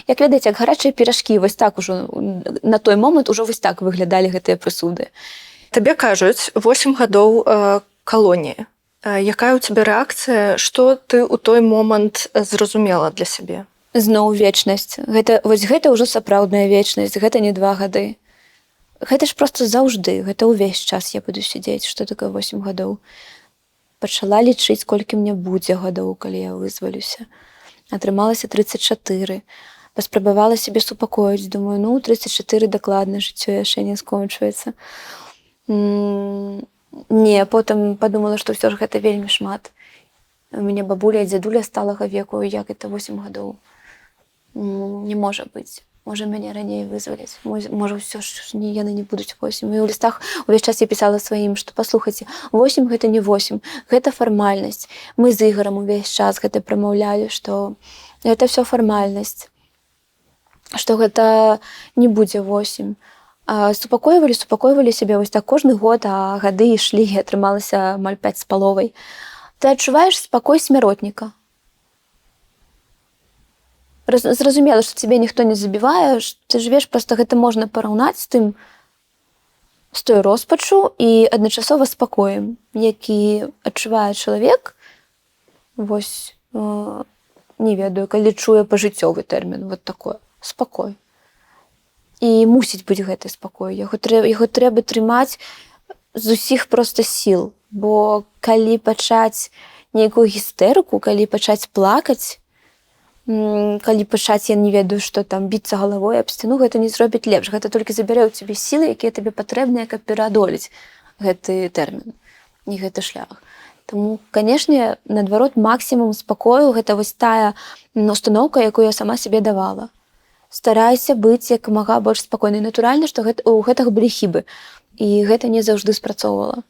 Як ведаеце, як гарачыя піражкі, вось так ужо, на той момант ужо вось так выглядалі гэтыя прысуды. Табе кажуць 8 гадоў калоніі. Якая ў цябе рэакцыя, што ты ў той момант зразумела для сябе? Зноў вечнасць. Вось гэта ўжо сапраўдная вечнасць, гэта не 2 гады. Гэта ж проста заўжды, гэта ўвесь час я буду сядзець, што такое 8 гадоў. Пачала лічыць, колькі мне будзе гадоў, калі я вызвалюся. Атрымалася 34. Паспрабавала сябе супакоіць, думаю, 34 дакладна, жыццё яшчэ не скончваецца. Не, потым падумала, што ўсё ж гэта вельмі шмат. У мяне бабуля і дзядуля сталага веку, як гэта 8 гадоў. Не можа быць. Можа, мяне раней вызваліць. Можа, ўсё ж яны не будуць 8. І ў лістах увесь час я пісала сваім, што паслухайце, 8 гэта не 8, гэта фармальнасць. Мы з Ігарам увесь час гэта прамаўлялі, што гэта ўсё фармальнасць, што гэта не будзе 8. Супакойвалі сябе вось так кожны год, а гады ішлі, і атрымалася амаль 5 з паловай. Ты адчуваеш спакой смяротніка. Зразумела, што цябе ніхто не забівае, ты жывеш, проста гэта можна параўнаць з той роспачу і адначасова спакоем, які адчувае чалавек, вось, не ведаю, калі чуе пажыццёвы тэрмін, вот такое, спакой. І мусіць быць гэты спакой, яго трэба трымаць з усіх проста сіл, бо калі пачаць нейкую гістэрыку, калі пачаць плакаць, калі пачаць, я не ведаю, што там, біцца галавой аб сцяну, гэта не зробіць лепш. Гэта толькі забярэ ў цябе сілы, якія табе патрэбныя, каб пераадолець гэты тэрмін і гэты шлях. Таму, канешне, наадварот, максімум спакою гэта вось тая устаноўка, якую я сама сябе давала. Старайся быць як мага больш спакойнай. Натуральна, што у гэтага былі хібы, і гэта не заўжды спрацоўвала.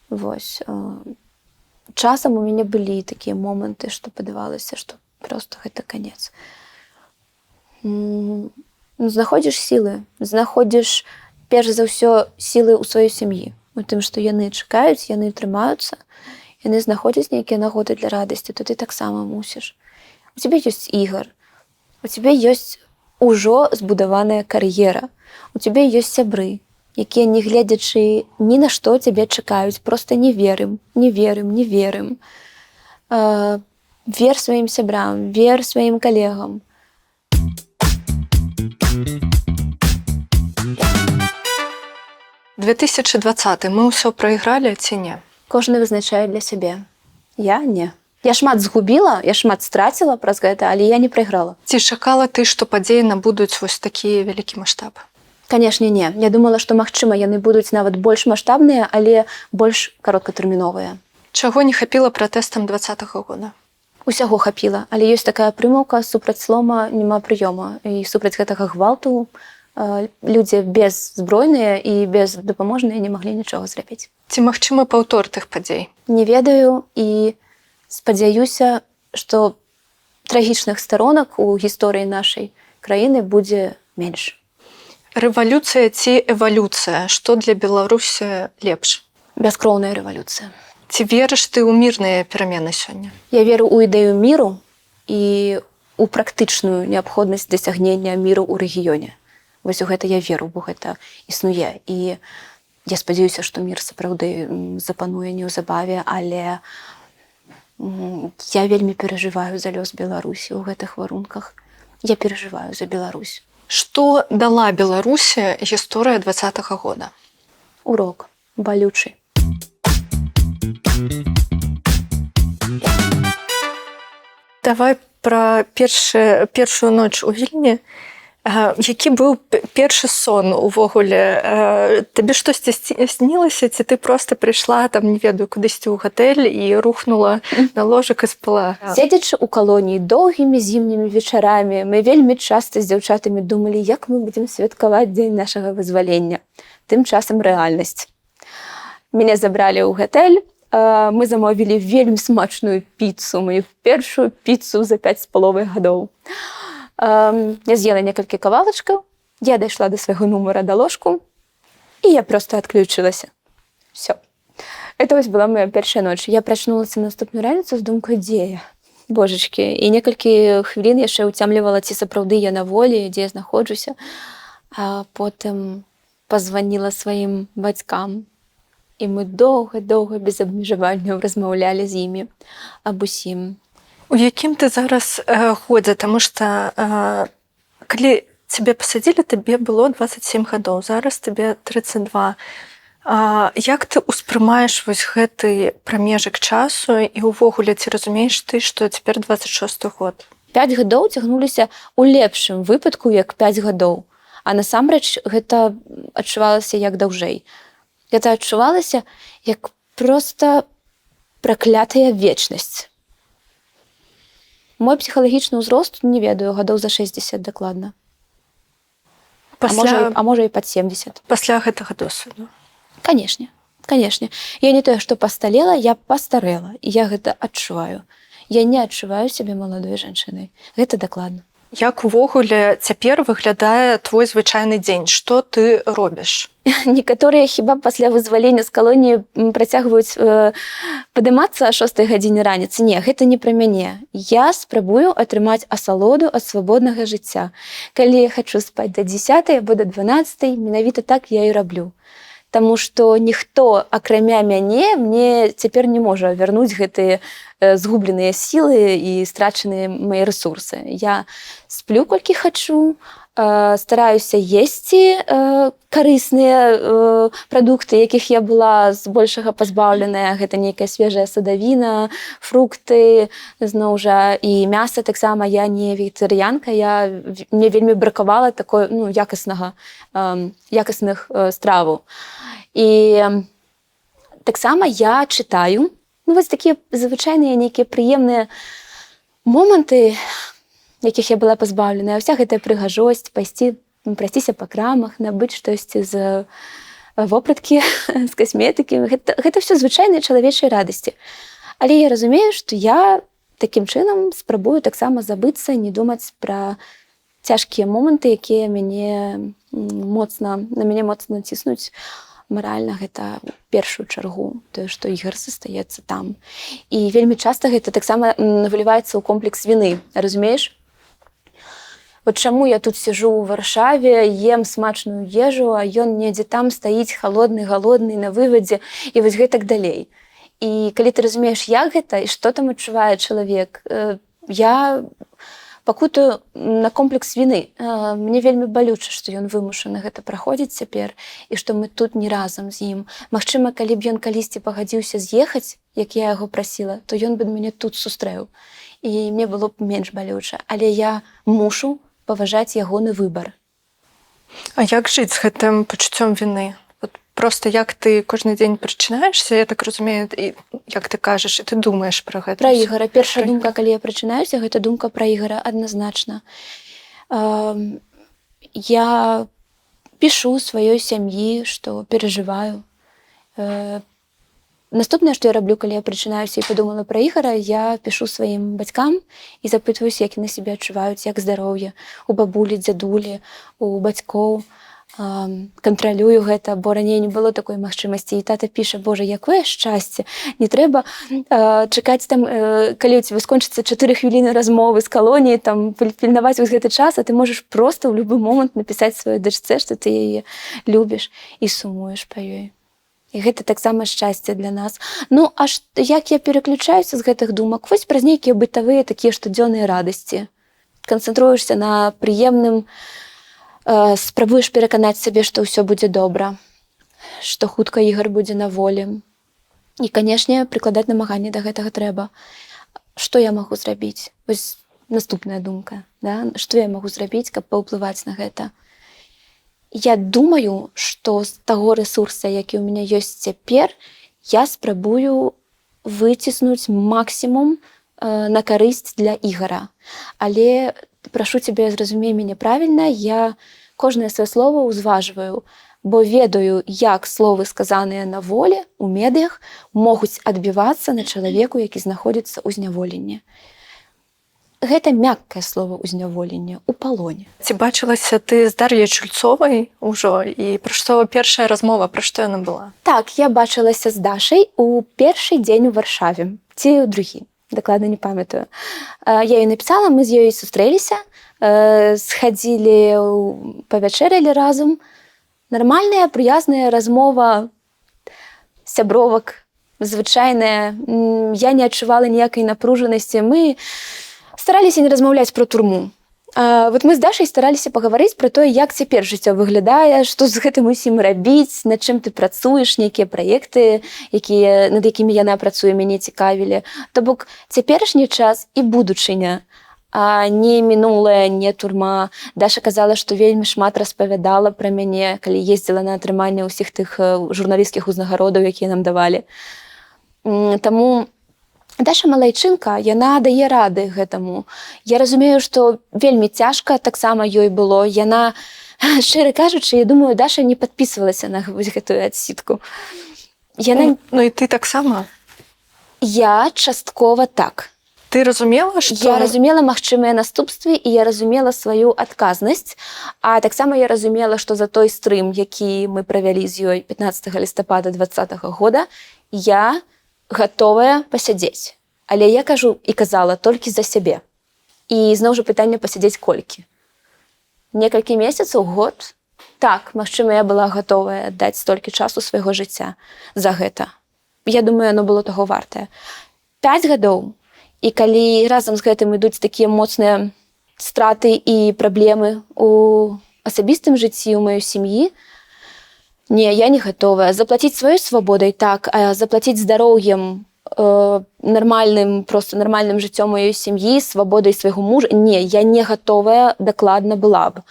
Вось. Часам у мяне былі такія моманты, што падавалася, што просто гэта канец. Знаходзіш сілы, знаходзіш перш за ўсё сілы ў сваёй сям'і. У тым, што яны чакаюць, яны трымаюцца, яны знаходзяць нейкія нагоды для радасці, то ты таксама мусіш. У цябе ёсць Ігар, у цябе ёсць ужо збудаваная кар'ера, у цябе ёсць сябры, якія, не гледзячы ні на што, цябе чакаюць, проста не верым. Вер сваім сябрам, вер сваім калегам. — 2020 мы ўсё прайгралі ці не? Кожны вызначае для сябе. Я не. Я шмат згубіла, я шмат страціла праз гэта, але я не прайграла. Ці чакала ты, што падзеі набудуць вось такі вялікі маштаб? Канешне, не. Я думала, што, магчыма, яны будуць нават больш маштабныя, але больш кароткатэрміновыя. Чаго не хапіла пратэстам 2020 года? Усяго хапіла, але ёсць такая прымаўка: супраць слома няма прыёма. І супраць гэтага гвалту людзі беззбройныя і бездапаможныя не маглі нічога зрабіць. Ці магчымы паўтор тых падзей? Не ведаю і спадзяюся, што трагічных сторонак у гісторыі нашай краіны будзе менш. Рэвалюцыя ці эвалюцыя? Што для Беларусі лепш? Бяскроўная рэвалюцыя. Ці верыш ты ў мірныя перамены сёння? Я веру ў ідэю міру і у практычную неабходнасць дасягнення міру ў рэгіёне. Вось у гэта я веру, бо гэта існуе. І я спадзяюся, што мір сапраўды запануе неўзабаве, але я вельмі перажываю за лёс Беларусі ў гэтых варунках. Я перажываю за Беларусь. Што дала Беларусі гісторыя 20-го года? Урок балючы. Давай пра першую ноч у Вільні. Які быў першы сон увогуле? Табе штосьці снілася, ці ты проста прыйшла, там, не ведаю, кудысьці ў гатэль і рухнула на ложак і спала? Седзячы ў калоніі доўгімі зімнімі вечарамі, мы вельмі часта з дзяўчатамі думалі, як мы будзем святкаваць дзень нашага вызвалення. Тым часам рэальнасць. Мяне забралі ў гатэль, мы замовілі вельмі смачную піцу, мою першую піцу за 5,5 гадоў. Я з'ела некалькі кавалачкаў, я дайшла да свайго нумара да ложку, і я проста адключылася. Всё. Это вось была моя першая ноч. Я прачнулася наступную раніцу з думкай, дзе я? Божачкі. І некалькі хвілін яшчэ ўцямлівала, ці сапраўды я на волі, дзе я знаходжуся. А потым пазваніла сваім бацькам, і мы доўга без абмежаванняў размаўлялі з імі аб усім. У якім ты зараз годзе? Таму што калі цябе пасадзілі, табе было 27 гадоў, зараз табе 32. Як ты ўспрымаеш вось гэты прамежак часу і ўвогуле ці разумееш ты, што цяпер 26 год? 5 гадоў цягнуліся ў лепшым выпадку як 5 гадоў, а насамрэч гэта адчувалася як даўжэй. Гэта адчувалася як проста праклятая вечнасць. Мой псіхалагічны ўзрост, не ведаю, гадоў за 60 дакладна. А можа і пад 70. Пасля гэтага досведу? Канешне. Я не тое, што пасталела, я пастарэла. І я гэта адчуваю. Я не адчуваю сябе маладой жанчынай. Гэта дакладна. Як увогуле цяпер выглядае твой звычайны дзень? Што ты робіш? Некаторыя хіба пасля вызвалення з калоніі працягваюць падымацца о 6 гадзіне раніцы. Не, гэта не пра мяне. Я спрабую атрымаць асалоду ад свабоднага жыцця. Калі я хачу спаць да 10 або да 12, менавіта так я і раблю. Таму што ніхто, акрамя мяне, мне цяпер не можа вярнуць гэтыя згубленыя сілы і страчаныя мае рэсурсы. Я сплю колькі хачу, стараюся есці карысныя прадукты, якіх я была збольшага пазбаўленая. Гэта нейкая свежая садавіна, фрукты, зноў жа, і мяса таксама. Я не вегетарыянка, мне вельмі бракавала такой якасных страваў. І таксама я чытаю, вось такія звычайныя нейкія прыемныя моманты, якіх я была пазбаўленая. Уся гэтая прыгажосць, прайсціся па крамах, набыць штосьці з вопраткі, з касметыкі. Гэта ўсё звычайныя чалавечыя радасці. Але я разумею, што я такім чынам спрабую таксама забыцца, не думаць пра цяжкія моманты, якія на мяне моцна ціснуць. Маральна гэта ў першую чаргу, тое, што Ігар застаецца там. І вельмі часта гэта таксама выліваецца ў комплекс віны, разумееш? Вот чаму я тут сижу ў Варшаве, ем смачную ежу, а ён недзе там стаіць халодны, галодны на вывадзе, і вось гэтак далей. І калі ты разумееш, як гэта, і што там адчувае чалавек, я пакутаю на комплекс віны. Мне вельмі балюча, што ён вымушаны гэта праходзіць цяпер, і што мы тут не разам з ім. Магчыма, калі б ён калісьці пагадзіўся з'ехаць, як я яго прасіла, то ён бы мяне тут сустрэў. І мне было б менш балюча. Але я мушу паважаць ягоны выбар. А як жыць з гэтым пачуццём віны? Просто як ты кожны дзень прачынаешся, я так разумею, і, як ты кажаш, і ты думаеш пра гэта. Пра Ігара. Першая думка, калі я прачынаюся, гэта думка пра Ігара адназначна. Я пішу сваёй сям'і, што перажываю. Наступнае, што я раблю, калі я прачынаюся і падумала пра Ігара, я пішу сваім бацькам і запытваюся, як яны сябе адчуваюць, як здароўе у бабулі, дзядулі, у бацькоў. Кантралюю гэта, бо раней не было такой магчымасці. І тата піша: Божа, якое шчасце! Не трэба чакаць там, калі ў цябе скончыцца 4 хвіліны размовы з калоніяй, там пільнаваць вось гэты час, а ты можаш проста ў любы момант напісаць сваёй дачцэ, што ты яе любіш і сумуеш па ёй. І гэта таксама шчасце для нас. Ну, а як я пераключаюся з гэтых думак? Вось праз нейкія бытавыя такія штодзённыя радасці. Канцэнтруешся на прыемным, спрабуеш пераканаць сабе, што ўсё будзе добра, што хутка Ігар будзе на волі. І, канешне, прыкладаць намаганне да гэтага трэба. Што я магу зрабіць? Вось наступная думка. Да? Што я магу зрабіць, каб паўплываць на гэта? Я думаю, што з таго рэсурса, які ў мяне ёсць цяпер, я спрабую выціснуць максімум на карысць для Ігара. Але прашу цябе, зразумей мяне правільна, я кожнае сваё слова ўзважваю, бо ведаю, як словы, сказаныя на волі, у медыях, могуць адбівацца на чалавеку, які знаходзіцца ў зняволенні. Гэта мяккае слова «узняволенне», у палоне. Ці бачылася ты з Дар'яй Чульцовай ужо? І пра што першая размова, пра што яна была? Так, я бачылася з Дашай у першы дзень у Варшаве, ці ў другі. Дакладна не памятаю. Я ёй напісала, мы з ёй сустрэліся, схадзілі, павячэралі разам. Нармальная, прыязная размова сябровак, звычайная. Я не адчувала ніякай напружанасці. Мы стараліся не размаўляць пра турму. Вот мы з Дашай стараліся пагаварыць пра тое, як цяпер жыццё выглядае, што з гэтым усім рабіць, над чым ты працуеш, нейкія праекты, над якімі яна працуе, мяне цікавілі. То бок цяперашні час і будучыня, а не мінулая, не турма. Даша казала, што вельмі шмат распавядала пра мяне, калі ездзіла на атрыманне ўсіх тых журналісцкіх узнагародаў, якія нам давалі. Таму Даша малайчынка, яна дае рады гэтаму. Я разумею, што вельмі цяжка таксама ёй было. Яна, шчыра кажучы, я думаю, Даша не падпісвалася на гэтую адсітку. Яна... Ну і ты таксама? Я часткова так. Ты разумела, што... Я разумела магчымыя наступствы, і я разумела сваю адказнасць. А таксама я разумела, што за той стрым, які мы правялі з ёй 15 лістапада 2020 года, я гатовая пасядзець. Але я кажу і казала толькі за сябе. І зноў жа пытанне пасядзець колькі. Некалькі месяцаў, год. Так, магчыма, я была гатовая аддаць столькі часу свайго жыцця за гэта. Я думаю, оно было таго вартае. 5 гадоў. І калі разам з гэтым ідуць такія моцныя страты і праблемы у асабістым жыцці, у маёй сям'і, не, я не гатовая. Заплаціць сваёй свабодай, так, а заплаціць здароўем, нармальным жыццём маёй сям'і, свабодай свайго мужа, не, я не гатовая, дакладна была б.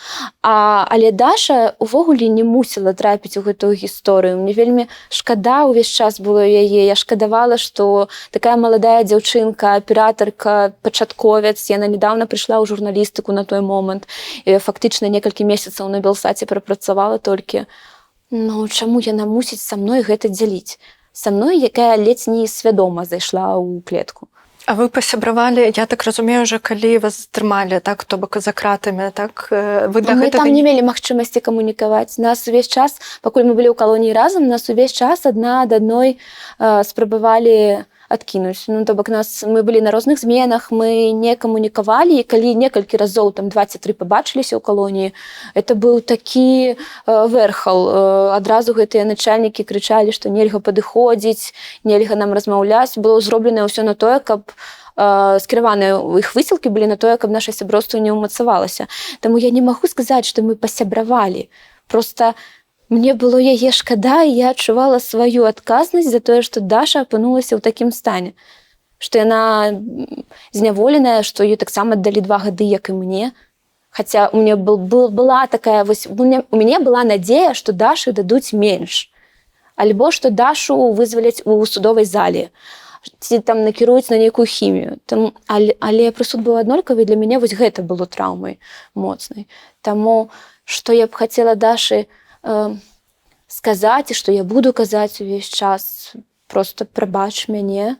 Але Даша увогуле не мусіла трапіць у гэтую гісторыю. Мне вельмі шкада ўвесь час было яе. Я шкадавала, што такая маладая дзяўчынка, аператарка, пачатковец, яна недавно прыйшла ў журналістыку на той момант. Фактычна некалькі месяцаў на Белсаце прапрацавала толькі. Ну, чаму яна мусіць са мной гэта дзяліць? Са мной, якая ледзь не свядома зайшла ў клетку. А вы пасябравалі, я так разумею, уже калі вас трымалі, так, то бок за кратамі, так? Вы Мы там не мелі магчымасці камунікаваць. Нас увесь час, пакуль мы былі ў калоніі разам, нас увесь час адна ад адной спрабавалі адкінуць. Ну, то бок мы былі на розных зменах, мы не камунікавалі, і калі некалькі разоў, там 23 пабачыліся ў калоніі, это быў такі верхал. Адразу гэтыя начальнікі крычалі, што нельга падыходзіць, нельга нам размаўляць. Было зроблена ўсё на тое, каб скіраваныя іх высілкі былі на тое, каб наша сяброўства не ўмацавалася. Таму я не магу сказаць, што мы пасябравалі. Проста мне было яе шкада, і я адчувала сваю адказнасць за тое, што Даша апынулася ў такім стане. Што яна зняволеная, што ёй таксама аддалі 2 гады, як і мне. Хаця у мяне была такая, у мяне была надзея, што Дашы дадуць менш. Альбо што Дашу вызваляць у судовай зале. Ці там накіруюць на нейкую хімію. Але прысуд быў аднолькавы, для мяне вось гэта было траўмай моцнай. Таму, што я б хацела Дашы сказаць, і што я буду казаць увесь час, просто прабач мяне,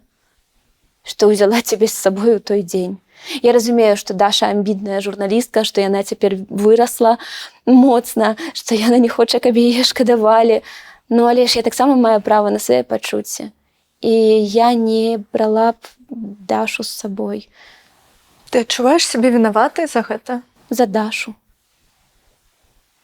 што ўзяла цябе з сабой у той дзень. Я разумею, што Даша амбітная журналістка, што яна цяпер вырасла моцна, што яна не хоча, каб яе шкадавалі. Ну, але ж я таксама маю права на свае пачуцці. І я не брала б Дашу з сабой. Ты адчуваеш сябе вінаватай за гэта? За Дашу.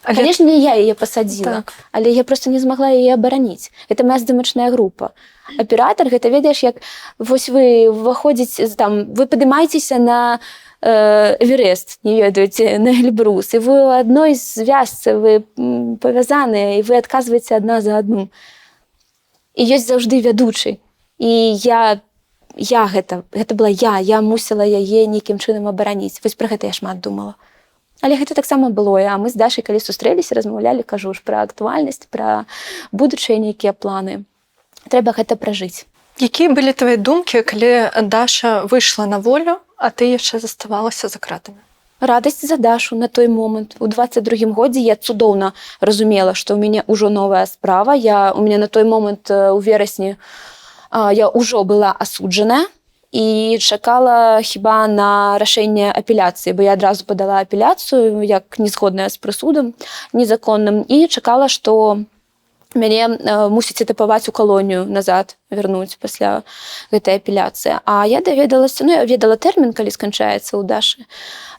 Але... Конечно, не я яе пасадзіла, Так. але я просто не змагла яе абараніць. Гэта моя здымачная група. Аператар, гэта ведаеш, як вось вы выходзіце, там, вы падымаецеся на Эверест, не ведаеце, на Эльбрус, і вы ў адной звязцы, вы павязаныя, і вы адказваеце адна за адну. І ёсць заўжды вядучы. І я гэта была я мусіла яе нейкім чынам абараніць. Вось пра гэта я шмат думала. Але гэта таксама было, а мы з Дашай, калі сустрэліся, размаўлялі, кажу ж, пра актуальнасць, пра будучыя нейкія планы. Трэба гэта пражыць. Якія былі твае думкі, калі Даша выйшла на волю, а ты яшчэ заставалася за кратамі? Радасць за Дашу на той момант. У 22-м годзе я цудоўна разумела, што ў мяне ўжо новая справа. У мяне на той момант у верасні я ўжо была асуджаная, і чакала хіба на рашэнне апеляцыі, бо я адразу падала апеляцыю як незгодная з прысудам незаконным і чакала, што мяне мусіць этапаваць у калонію назад вярнуць пасля гэтай апеляцыі. А я даведалася, я ведала тэрмін, калі сканчаецца ў Дашы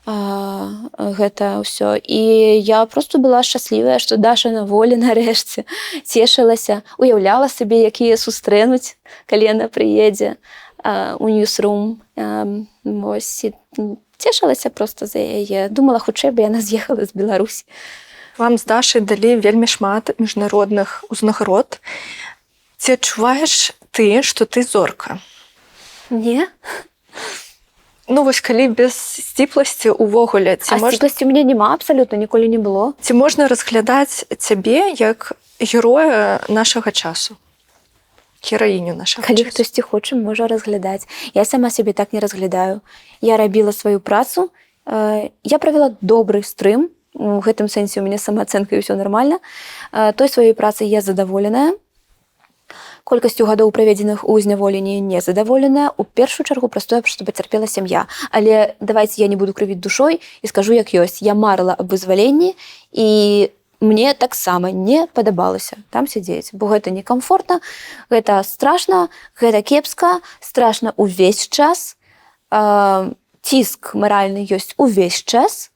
гэта ўсё. І я просто была шчаслівая, што Даша на волі нарэшце, цешылася, уяўляла сабе, як яе сустрэнуць, калі яна прыедзе у Newsroom. Вось, цешылася проста за яе. Думала, хутчэй бы яна з'ехала з Беларусі. Вам з Дашай далі вельмі шмат міжнародных узнагарод. Ці адчуваеш ты, што ты зорка? Не. Ну, вось калі без сціпласці ўвогуле... Сціпласці ў мяне няма, абсалютна ніколі не было. Ці можна разглядаць цябе як героя нашага часу? Гераіню нашага Калі часу? хтосьці хоча, можа разглядаць. Я сама сябе так не разглядаю. Я рабіла сваю працу. Я правяла добры стрым. У гэтым сэнсе у мяне самаацэнка і ўсё нармальна. Той сваёй працай я задаволеная. Колькасцю гадоў, праведзеных у зняволенні, не задаволеная. У першую чаргу праз тое, што пацярпела сям'я. Але давайце я не буду крывіць душой і скажу, як ёсць. Я марыла аб вызваленні, і мне таксама не падабалася там сядзець, бо гэта некамфортна, гэта страшна, гэта кепска, страшна ўвесь час. Ціск маральны ёсць увесь час.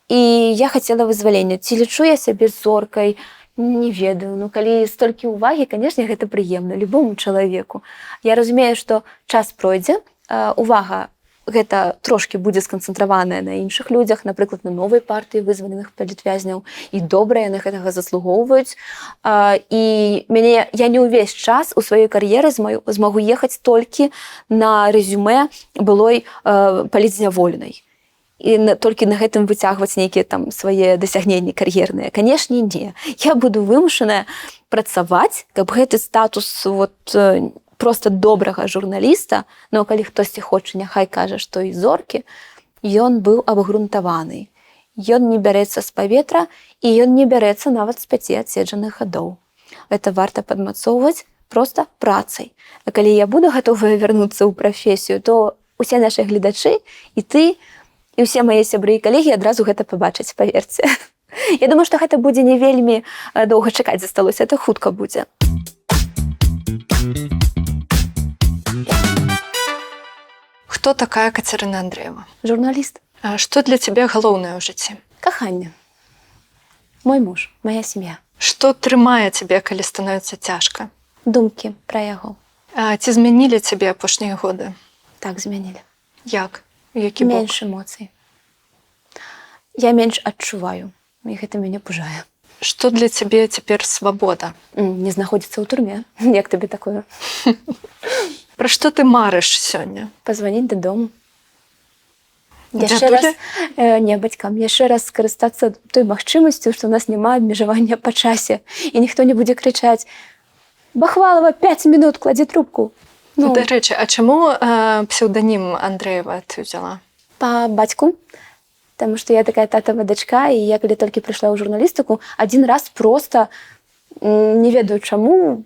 І я хацела вызвалення. Ці лічу я сябе зоркай? Не ведаю. Ну, калі столькі ўвагі, канешне, гэта прыемна любому чалавеку. Я разумею, што час пройдзе, увага гэта трошкі будзе сканцэнтраваная на іншых людзях, напрыклад, на новай партыі вызваленых палітвязняў, і добра яны гэтага заслугоўваюць. І я не ўвесь час у сваёй кар'еры змагу ехаць толькі на рэзюмэ былой палітзняволенай. І толькі на гэтым выцягваць нейкія там свае дасягненні кар'ерныя. Канешне, не. Я буду вымушаная працаваць, каб гэты статус проста добрага журналіста, но калі хтосьці хоча, няхай кажа, што і зоркі, ён быў абгрунтаваны. Ён не бярэцца з паветра, і ён не бярэцца нават з 5 адседжаных гадоў. Гэта варта падмацоўваць проста працай. А калі я буду гатовая вярнуцца ў прафесію, то усе нашы гледачы, і ты, і ўсе мае сябры і калегі адразу гэта пабачаць, паверце. Я думаю, што гэта будзе не вельмі доўга чакаць засталося, это хутка будзе. Хто такая Кацярына Андрэева? Журналіст. А што для цябе галоўнае ў жыцці? Каханне. Мой муж, моя сям'я. Што трымае цябе, калі становіцца цяжка? Думкі пра яго. А ці змянілі цябе апошнія годы? Так, змянілі. Як? Які бок? Менш эмоцый. Я менш адчуваю, і гэта мяне пужае. Што для цябе цяпер свабода? Не знаходзіцца ў турме. Як табе такое? Пра што ты марыш сёння? Пазваніць дадому. Дзядулі? Не, бацькам. Яшчэ раз скарыстацца той магчымасцю, што ў нас няма абмежавання па часе. І ніхто не будзе крычаць: «Бахвалова, 5 минут, кладзі трубку». Да рэчы, а чаму псеўданім Андрэева ты ўзяла? Па бацьку. Таму што я такая татава дачка, і я калі толькі прыйшла ў журналістыку, адзін раз проста Не ведаю чаму,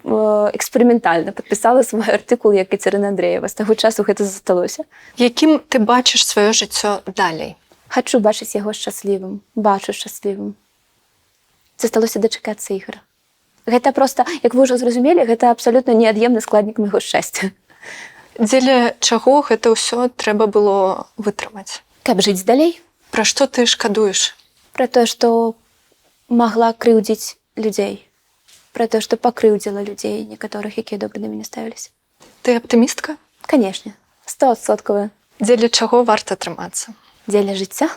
эксперыментальна падпісала свой артыкул як Кацярына Андрэева. З таго часу гэта засталося. Якім ты бачыш сваё жыццё далей? Хачу бачыць яго шчаслівым, бачу шчаслівым. Засталося дачакацца ігра. Гэта проста, як вы ўжо зразумелі, гэта абсалютна неад'емны складнік майго шчасця. Дзеля чаго гэта ўсё трэба было вытрымаць? Каб жыць далей, Пра што ты шкадуеш? пра тое, што магла крыўдзіць людзей, пра тое, што пакрыўдзіла людзей, некаторых, якія добра на мяне ставіліся. Ты аптымістка? Канешне, 100%. Дзеля чаго варта трымацца? Дзеля жыцця